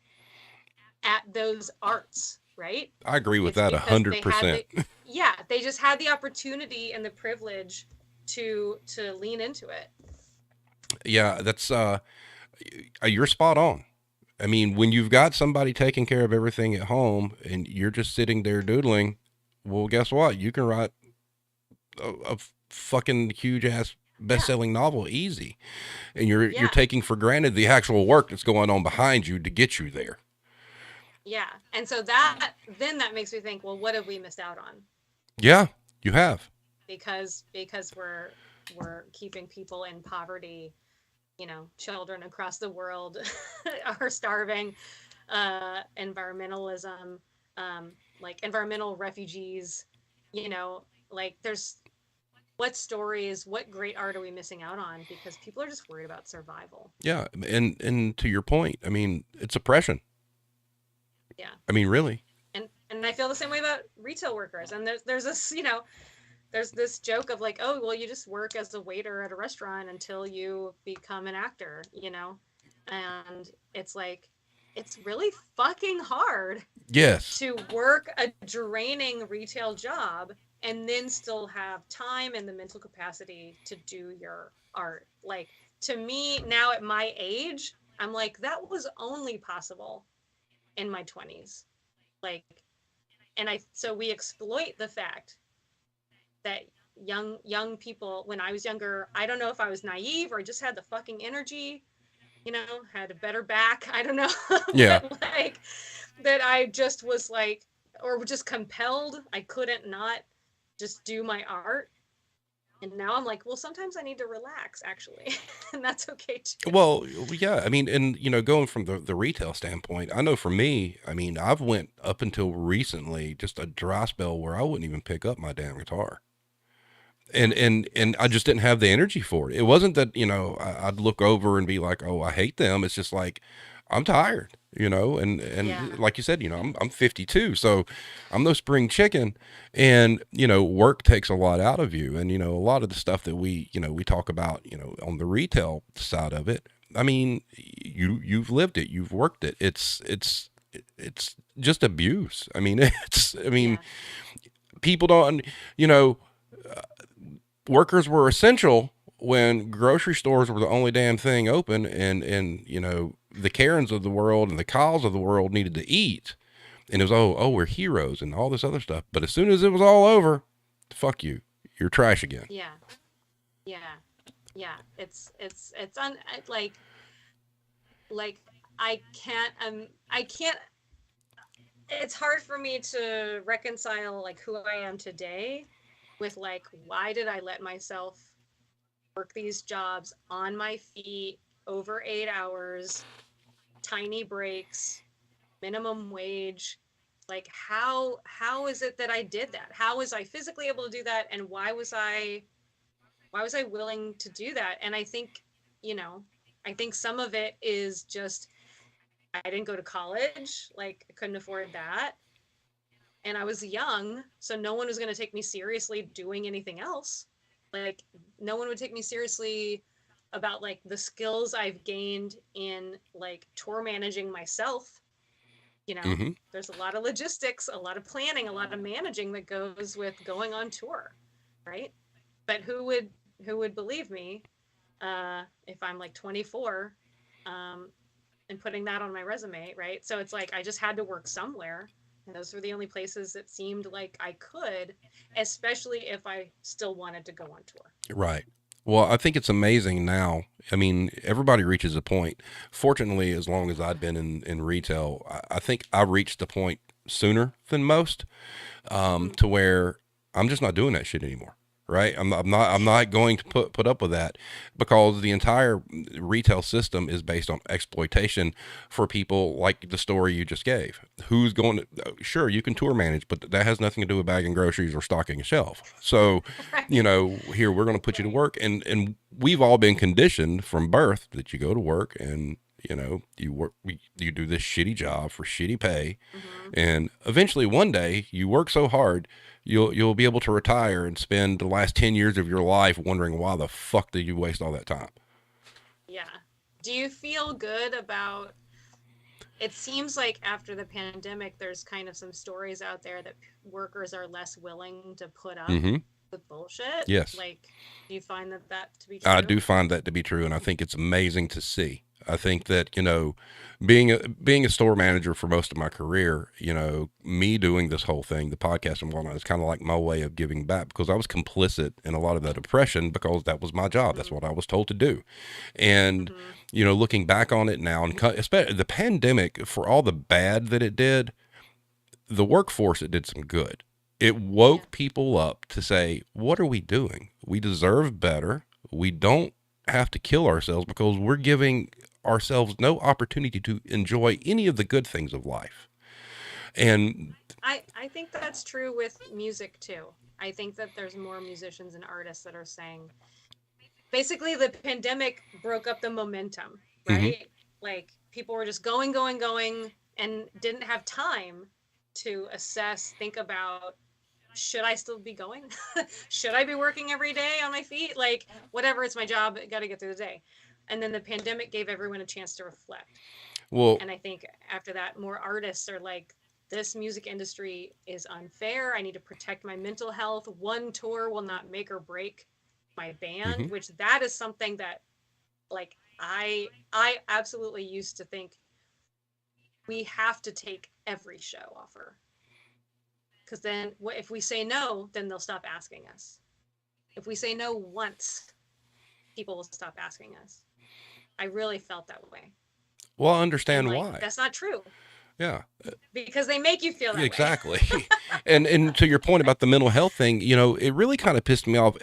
at those arts, right? I agree with It's that a because hundred they had percent. the, yeah, they just had the opportunity and the privilege to lean into it. Yeah, that's you're spot on. I mean, when you've got somebody taking care of everything at home and you're just sitting there doodling, well, guess what? You can write a fucking huge ass Yeah, best-selling novel easy, and you're yeah, taking for granted the actual work that's going on behind you to get you there. yeah. And so that, then that makes me think, well, what have we missed out on? Yeah, you have. Because we're keeping people in poverty. You know, children across the world are starving. Environmentalism, like environmental refugees. You know, like, there's, what stories, what great art are we missing out on because people are just worried about survival? Yeah, and to your point, I mean, it's oppression. Yeah. I mean, really. And I feel the same way about retail workers. And there's this, you know, there's this joke of like, oh, well, you just work as a waiter at a restaurant until you become an actor, you know? And it's like, it's really fucking hard Yes. to work a draining retail job and then still have time and the mental capacity to do your art. Like, to me, now at my age, I'm like, that was only possible in my 20s. Like, and so we exploit the fact that young people, when I was younger, I don't know if I was naive or just had the fucking energy, you know, had a better back, I don't know. Yeah. But like, that I just was like, or just compelled, I couldn't not just do my art. And now I'm like, well, sometimes I need to relax, actually. And that's okay too. Well, yeah. I mean, and going from the retail standpoint, I know for me, I mean, I've went up until recently just a dry spell where I wouldn't even pick up my damn guitar. And Yeah, and I just didn't have the energy for it. It wasn't that I'd look over and be like, "Oh, I hate them." It's just like I'm tired. Yeah. and like you said, I'm 52, so I'm no spring chicken, and work takes a lot out of you, and a lot of the stuff that we talk about, on the retail side of it. I mean, you've lived it, you've worked it. It's just abuse. I mean, Yeah. people don't, you know, workers were essential when grocery stores were the only damn thing open, and the Karens of the world and the Kyles of the world needed to eat, and it was, oh, we're heroes and all this other stuff. But as soon as it was all over, fuck you, you're trash again. Yeah. Yeah. Yeah. It's like I can't it's hard for me to reconcile like who I am today with like why did I let myself work these jobs on my feet over 8 hours, tiny breaks, minimum wage. Like how is it that I did that? How was I physically able to do that? And why was I willing to do that? And I think, you know, I think some of it is just I didn't go to college, like I couldn't afford that. And I was young, so no one was going to take me seriously doing anything else. Like no one would take me seriously about like the skills I've gained in like tour managing myself. You know, Mm-hmm. there's a lot of logistics, a lot of planning, a lot of managing that goes with going on tour, right? But who would believe me if I'm like 24 um, and putting that on my resume, right? So it's like I just had to work somewhere. And those were the only places that seemed like I could, especially if I still wanted to go on tour. Right. Well, I think it's amazing now. I mean, everybody reaches a point. Fortunately, as long as I'd been in retail, I think I reached the point sooner than most, Mm-hmm. to where I'm just not doing that shit anymore. Right. I'm not going to put up with that, because the entire retail system is based on exploitation for people like the story you just gave. Who's going to, sure, you can tour manage, but that has nothing to do with bagging groceries or stocking a shelf. So, Right. here, we're going to put you to Right. work, and we've all been conditioned from birth that you go to work, and you work, you do this shitty job for shitty pay, Mm-hmm. and eventually one day you work so hard, you'll be able to retire and spend the last 10 years of your life wondering why the fuck did you waste all that time. Yeah. Do you feel good about it? Seems like after the pandemic, there's kind of some stories out there that workers are less willing to put up Mm-hmm. with bullshit. Yes, Like, do you find that to be I true? do find that to be true, and I think it's amazing to see. I think that, being a store manager for most of my career, me doing this whole thing, the podcast and whatnot, is kind of like my way of giving back, because I was complicit in a lot of that oppression, because that was my job. That's Mm-hmm. what I was told to do. And, Mm-hmm. looking back on it now, and especially the pandemic, for all the bad that it did, the workforce, it did some good. It Yeah. woke people up to say, what are we doing? We deserve better. We don't have to kill ourselves, because we're giving ourselves no opportunity to enjoy any of the good things of life. And I think that's true with music too. I think that there's more musicians and artists that are saying basically the pandemic broke up the momentum, mhm, right? Like people were just going, going, going and didn't have time to assess, think about should I still be going? Should I be working every day on my feet? Like whatever, it's my job, got to get through the day. And then the pandemic gave everyone a chance to reflect. well, And I think after that, more artists are like, this music industry is unfair. I need to protect my mental health. One tour will not make or break my band, mhm, which that is something that like I absolutely used to think we have to take every show offer. Because then if we say no, then they'll stop asking us. If we say no once, people will stop asking us. I really felt that way. well, I And understand like, why. that's not true Yeah. because they make you feel that way. Exactly. And to your point about the mental health thing, it really kind of pissed me off.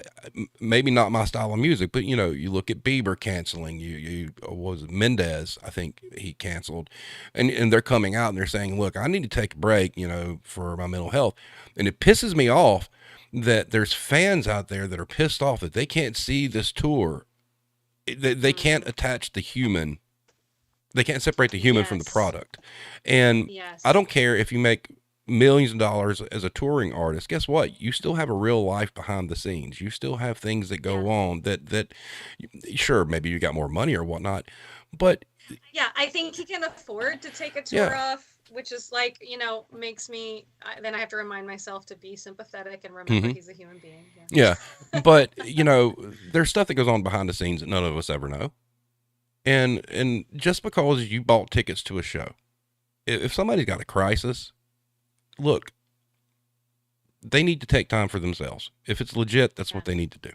Maybe not my style of music, but you look at Bieber canceling. You was it Mendez, I think he canceled, and they're coming out and they're saying, look, I need to take a break, for my mental health, and it pisses me off that there's fans out there that are pissed off that they can't see this tour. They can't Mm-hmm. attach the human They can't separate the human from the Yes. product. And I Yes. don't care if you make millions of dollars as a touring artist. Guess what? You still have a real life behind the scenes. You still have things that Yeah. go on that sure, maybe you got more money or whatnot, but Yeah, I think he can afford to take a tour yeah. off, which is like, makes me, then I have to remind myself to be sympathetic and remember Hmm. he's a human being. Yeah. Yeah. But, there's stuff that goes on behind the scenes that none of us ever know. And just because you bought tickets to a show, if somebody's got a crisis, look, they need to take time for themselves. If it's legit, that's what they Yes. need to do.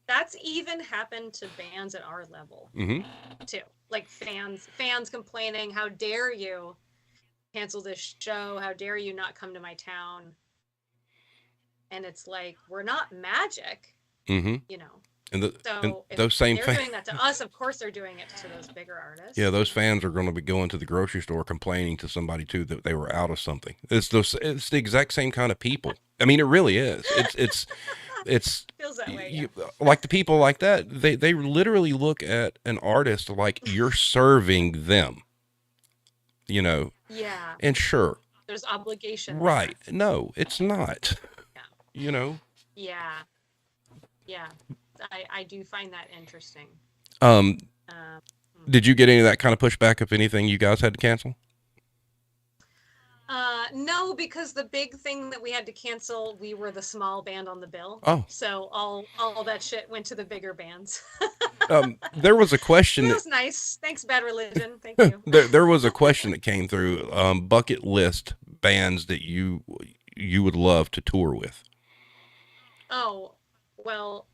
That's even happened to bands at our level Hmm. too. Like fans complaining, how dare you cancel this show? How dare you not come to my town? And it's like, we're not magic, Hmm. you know. And So if those same they're fans, doing that to us, of course they're doing it to those bigger yeah, artists. those fans are going to be going to the grocery store complaining to somebody too that they were out of something. It's the exact same kind of people. I mean, it really is. It's Feels that way, you, yeah. like the people like that. They literally look at an artist like you're serving them. You know, Yeah, and sure, there's obligation right? there. No, it's not. Yeah, You know. yeah, yeah. I do find that interesting. Um, Um, hmm. did you get any of that kind of pushback if anything you guys had to cancel? No, because the big thing that we had to cancel, we were the small band on the bill. Oh, So all that shit went to the bigger bands. there was a So question that that was nice. Thanks, Bad Religion. Thank you. there was a question that came through. Bucket list bands that you would love to tour with. Oh, well,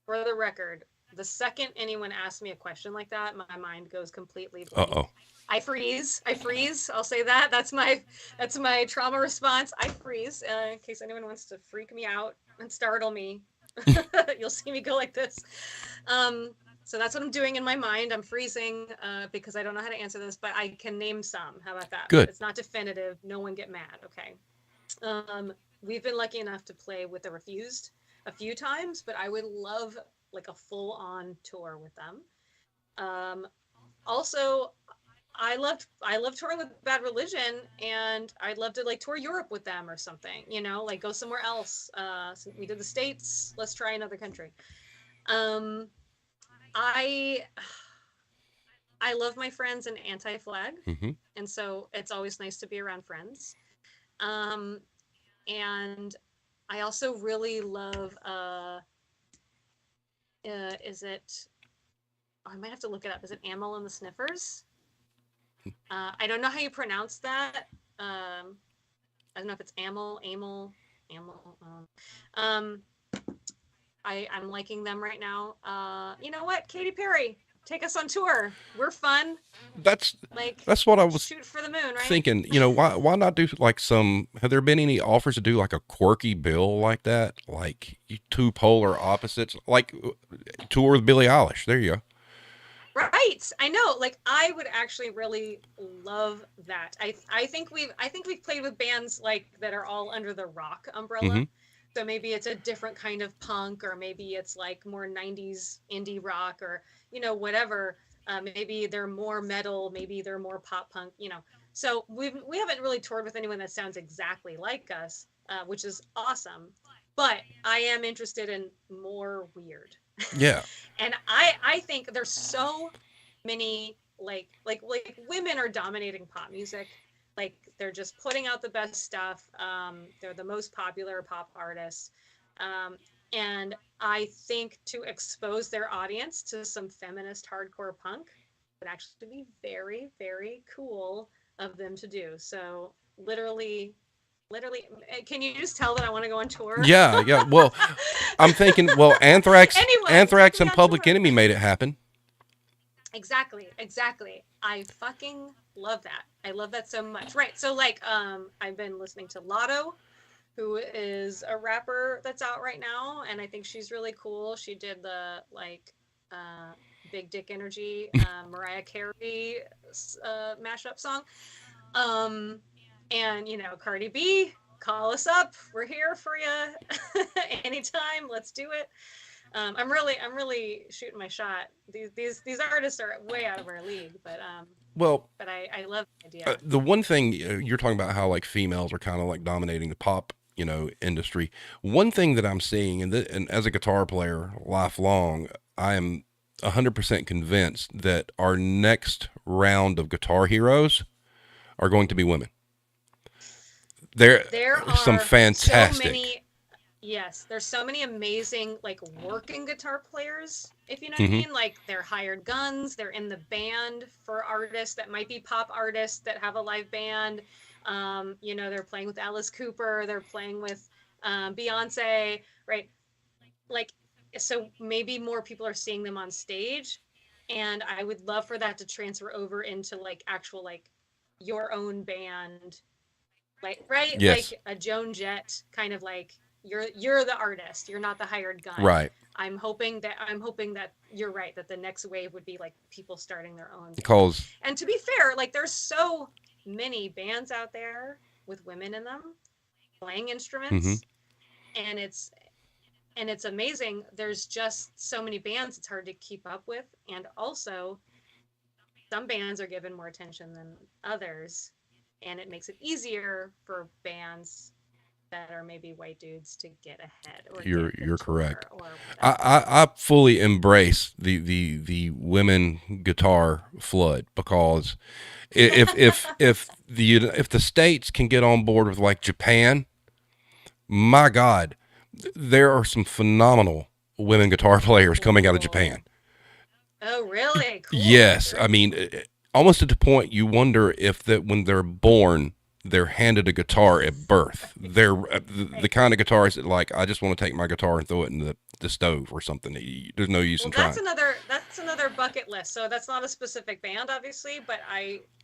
for the record, the second anyone asks me a question like that, my mind goes completely Uh blank. oh. I freeze. I freeze. I'll say that. That's my trauma response. I freeze. In case anyone wants to freak me out and startle me, you'll see me go like this. Um, so that's what I'm doing in my mind. I'm freezing because I don't know how to answer this, but I can name some. How about that? Good. It's not definitive. No one get mad. Okay. We've been lucky enough to play with the Refused a few times, but I would love like a full on tour with them. Um, Also, I love touring with Bad Religion, and I'd love to like tour Europe with them or something. Like go somewhere else. So we did the States. Let's try another country. Um, I I love my friends in Anti-Flag, Hmm. and so it's always nice to be around friends. Um, and I also really love is it oh, I might have to look it up. Is it Amel and the Sniffers? I don't know how you pronounce that. I don't know if it's Amel. Um, I'm liking them right now. You know what, Katy Perry, take us on tour. We're fun. That's Like, that's what I was shoot for the moon, right? thinking. Why not do like some? Have there been any offers to do like a quirky bill like that, like two polar opposites, like tour with Billie Eilish? There you go. Right. I know. Like I would actually really love that. I think we've played with bands like that are all under the rock Hmm. umbrella. So maybe it's a different kind of punk, or maybe it's like more 90s indie rock, or whatever. Maybe they're more metal, maybe they're more pop punk. So we haven't really toured with anyone that sounds exactly like us, which is awesome. But I am interested in more weird. Yeah. And I think there's so many like women are dominating pop music. Like they're just putting out the best stuff. They're the most popular pop artists. Um, and I think to expose their audience to some feminist hardcore punk would actually be very, very cool of them to do. So literally, can you just tell that I want to go on tour? Yeah, yeah. Well, I'm thinking. Well, Anyone, take Anthrax me and on Public tour. Enemy made it happen. Exactly, exactly. I fucking love that. I love that so much. Right. So like I've been listening to Lotto, who is a rapper that's out right now, and I think she's really cool. She did the like uh Big Dick Energy Mariah Carey mashup song. Um and Cardi B, call us up. We're here for you anytime. Let's do it. I'm really shooting my shot. These artists are way out of our league, Well, but I love the idea. the one thing you're talking about how like females are kind of like dominating the pop, industry. One thing that I'm seeing, and as a guitar player, lifelong, I am 100% convinced that our next round of guitar heroes are going to be women. There There are some are so fantastic. many. Yes, there's so many amazing like working guitar players, if you know what I Hmm. mean. Like they're hired guns, they're in the band for artists that might be pop artists that have a live band. They're playing with Alice Cooper, they're playing with Beyonce, right? Like, so maybe more people are seeing them on stage, and I would love for that to transfer over into like actual like your own band, like right, Yes, like a Joan Jett kind of like you're the artist, you're not the hired gun. right. I'm hoping that you're right, that the next wave would be like people starting their own band. Because And to be fair, like there's so many bands out there with women in them playing hmm instruments, and it's amazing. There's just so many bands it's hard to keep up with, and also some bands are given more attention than others, and it makes it easier for bands that are maybe white dudes to get ahead or you're get the you're correct. tour or I, whatever. I fully embrace the women guitar flood because if the states can get on board with like Japan, my God, there are some phenomenal women guitar players coming out of Cool. Japan. Oh, really? Cool. Yes, I Very mean, cool. almost to the point you wonder if that when they're born, they're handed a guitar at birth. They're the Right. kind of guitarists that like I just want to take my guitar and throw it in the stove or something. There's no use Well, in that's trying. another bucket list. So that's not a specific band, obviously, but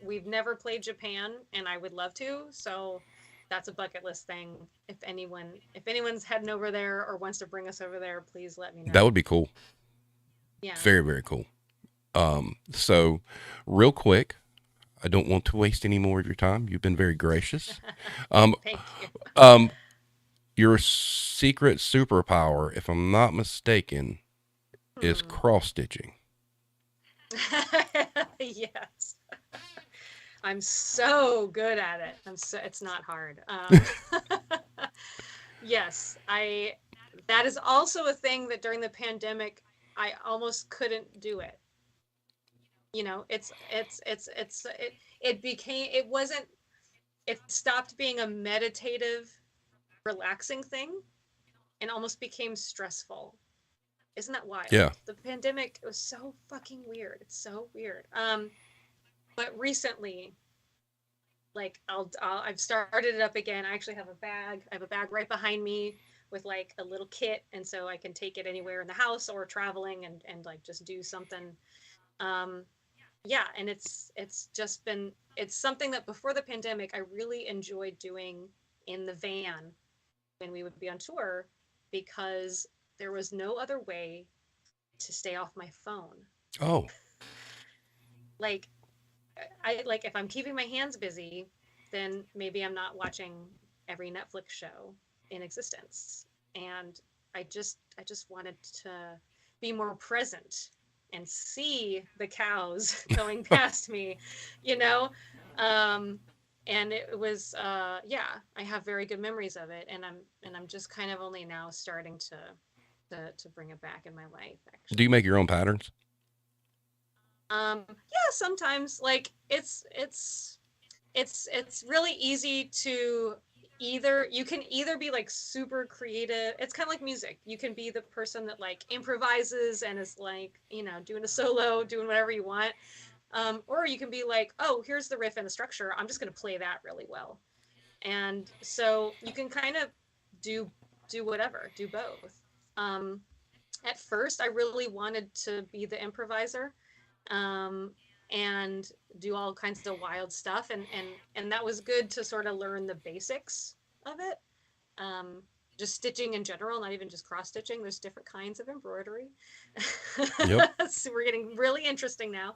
we've never played Japan, and I would love to. So that's a bucket list thing. If anyone's heading over there or wants to bring us over there, please let me That would know. be cool. Yeah. Very very cool. So real quick, I don't want to waste any more of your time. You've been very gracious. Um, Thank you. um, your secret superpower, if I'm not mistaken, is Hmm. cross stitching. Yes. I'm so good at it. It's not hard. Yes, that is also a thing that during the pandemic I almost couldn't do it. It wasn't, it stopped being a meditative, relaxing thing and almost became stressful. Isn't that Yeah. wild? The pandemic was so fucking weird. It's so weird. But recently, like I've started it up again. I actually have a bag. I have a bag right behind me with like a little kit, and so I can take it anywhere in the house or traveling and like just do something. Um, yeah, and it's something that before the pandemic I really enjoyed doing in the van when we would be on tour, because there was no other way to stay off my phone. Oh, Like I like if I'm keeping my hands busy, then maybe I'm not watching every Netflix show in existence. And I just wanted to be more present and see the cows going past me, you know? Um and it was yeah, I have very good memories of it, and I'm just kind of only now starting to bring it back in my life do you make actually. your own patterns? Yeah, sometimes like it's really easy to you can either be like super creative. It's kind of like music. You can be the person that like improvises and is like, doing a solo, doing whatever you want. Or you can be like, oh, here's the riff and the structure, I'm just going to play that really well. And so you can kind of do do whatever, do both. um at first I really wanted to be the improviser, um, and do all kinds of wild stuff, and that was good to sort of learn the basics of it. Um, just stitching in general, not even just cross stitching. There's different kinds of embroidery. Yep. So we're getting really interesting now.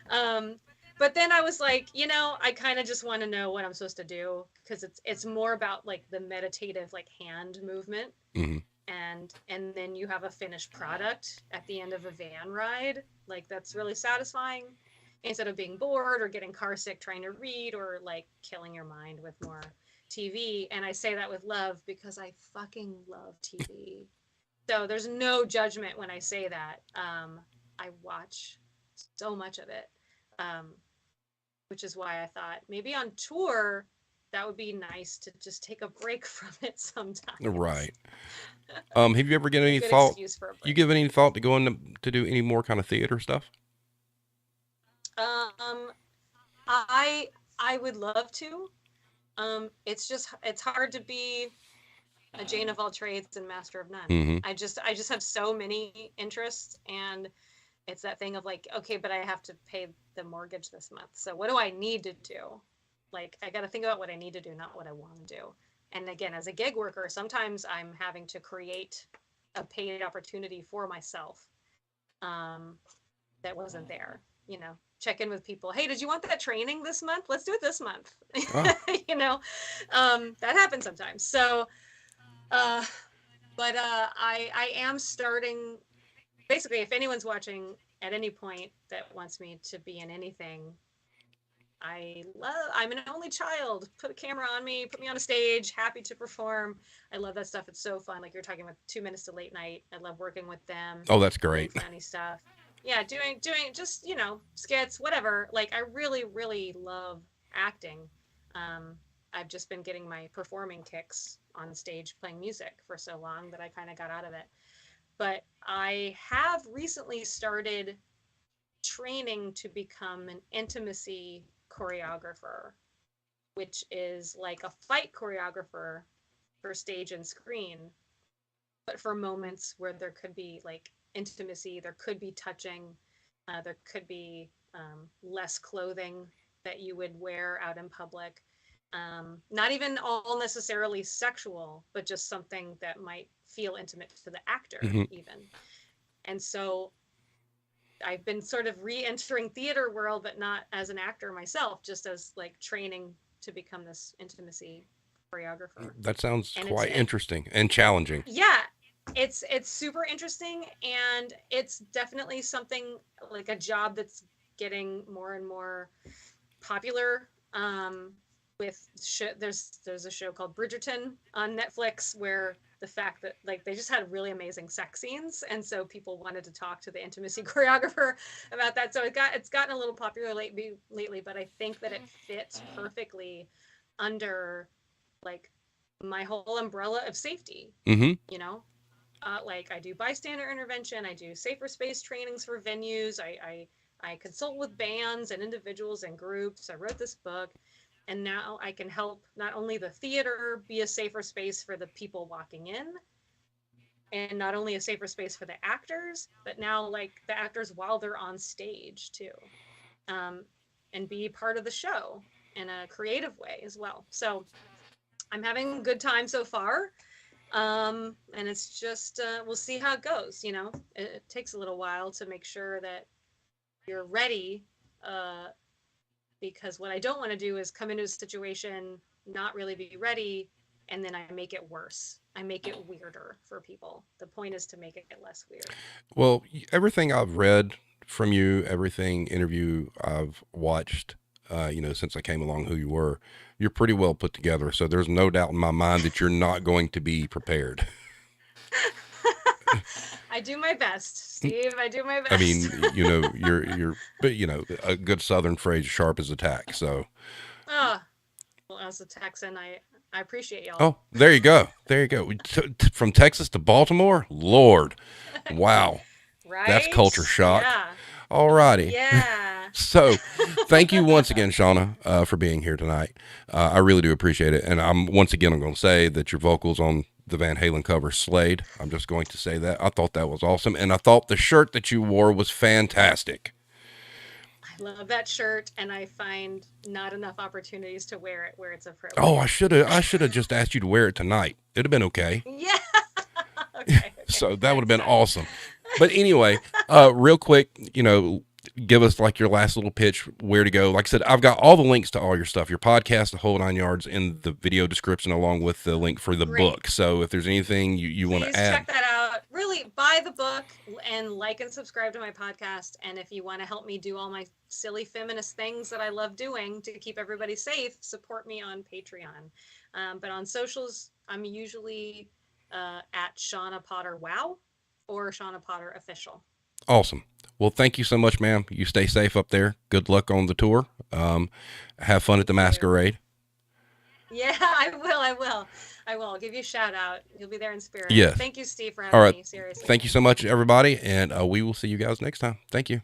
Um, but then I was like, I kind of just want to know what I'm supposed to do, because it's more about like the meditative like hand movement. Hmm. and then you have a finished product at the end of a van ride. Like, that's really satisfying, instead of being bored or getting car sick trying to read, or like killing your mind with more TV. And I say that with love because I fucking love TV. So there's no judgment when I say that. I watch so much of it, which is why I thought maybe on tour that would be nice to just take a break from it sometimes. Right. Have you ever given any Good thought? excuse for a break. You given any thought to going to do any more kind of theater stuff? I would love to. It's hard to be a Jane of all trades and master of none. Mm-hmm. I just have so many interests, and it's that thing of like, okay, but I have to pay the mortgage this month. So what do I need to do? Like, I got to think about what I need to do, not what I want to do. And again, as a gig worker, sometimes I'm having to create a paid opportunity for myself that wasn't there. You know, check in with people. Hey, did you want that training this month? Let's do it this month. Oh. You know, that happens sometimes. So, but I am starting. Basically, if anyone's watching at any point that wants me to be in anything, I'm an only child. Put a camera on me, put me on a stage, happy to perform. I love that stuff. It's so fun. Like, you're talking about 2 Minutes to Late Night. I love working with them. Oh, that's great. Funny stuff. Yeah, doing just, you know, skits, whatever. Like, I really, really love acting. I've just been getting my performing kicks on stage playing music for so long that I kind of got out of it. But I have recently started training to become an intimacy choreographer, which is like a fight choreographer for stage and screen, but for moments where there could be like intimacy, there could be touching, there could be less clothing that you would wear out in public. Not even all necessarily sexual, but just something that might feel intimate to the actor, mm-hmm. even. And so I've been sort of re-entering theater world, but not as an actor myself, just as like training to become this intimacy choreographer. That sounds quite interesting and challenging. Yeah, it's super interesting, and it's definitely something like a job that's getting more and more popular. With there's a show called Bridgerton on Netflix, where the fact that like they just had really amazing sex scenes, and so people wanted to talk to the intimacy choreographer about that. So it's gotten a little popular lately, but I think that it fits perfectly under like my whole umbrella of safety. Mm-hmm. You know, like I do bystander intervention, I do safer space trainings for venues, I consult with bands and individuals and groups. I wrote this book. And now I can help not only the theater be a safer space for the people walking in, and not only a safer space for the actors, but now like the actors while they're on stage too, and be part of the show in a creative way as well. So I'm having a good time so far. And it's just, we'll see how it goes. You know, it takes a little while to make sure that you're ready, because what I don't want to do is come into a situation, not really be ready, and then I make it worse. I make it weirder for people. The point is to make it less weird. Well, everything I've read from you, everything interview I've watched, you know, since I came along who you were, you're pretty well put together. So there's no doubt in my mind that you're not going to be prepared. I do my best, Steve. I do my best. I mean, you know, you're, but you know, a good Southern phrase, sharp as a tack. So, well, as a Texan, I appreciate y'all. Oh, there you go. There you go. From Texas to Baltimore, Lord, wow, right? That's culture shock. Yeah. All righty. Yeah. So, thank you once again, Shawna, for being here tonight. I really do appreciate it. And I'm going to say that your vocals on the Van Halen cover slayed. I'm just going to say that. I thought that was awesome. And I thought the shirt that you wore was fantastic. I love that shirt, and I find not enough opportunities to wear it where it's appropriate. Oh, I should have just asked you to wear it tonight. It'd have been okay. Yeah. Okay. So that would have been awesome. But anyway, real quick, you know, give us like your last little pitch, where to go. Like I said, I've got all the links to all your stuff, your podcast, the whole 9 yards, in the video description, along with the link for the Great. book. So if there's anything you want to Please add, check that out. Really, buy the book and like and subscribe to my podcast. And if you want to help me do all my silly feminist things that I love doing to keep everybody safe, support me on Patreon. But on socials, I'm usually at Shawna Potter Wow or Shawna Potter Official. awesome. Well, thank you so much, ma'am. You stay safe up there. Good luck on the tour. Have fun at the masquerade. Yeah, I will. I'll give you a shout out. You'll be there in spirit. Yes. Thank you, Steve, for having All right. me. Seriously. Thank you so much, everybody. And we will see you guys next time. Thank you.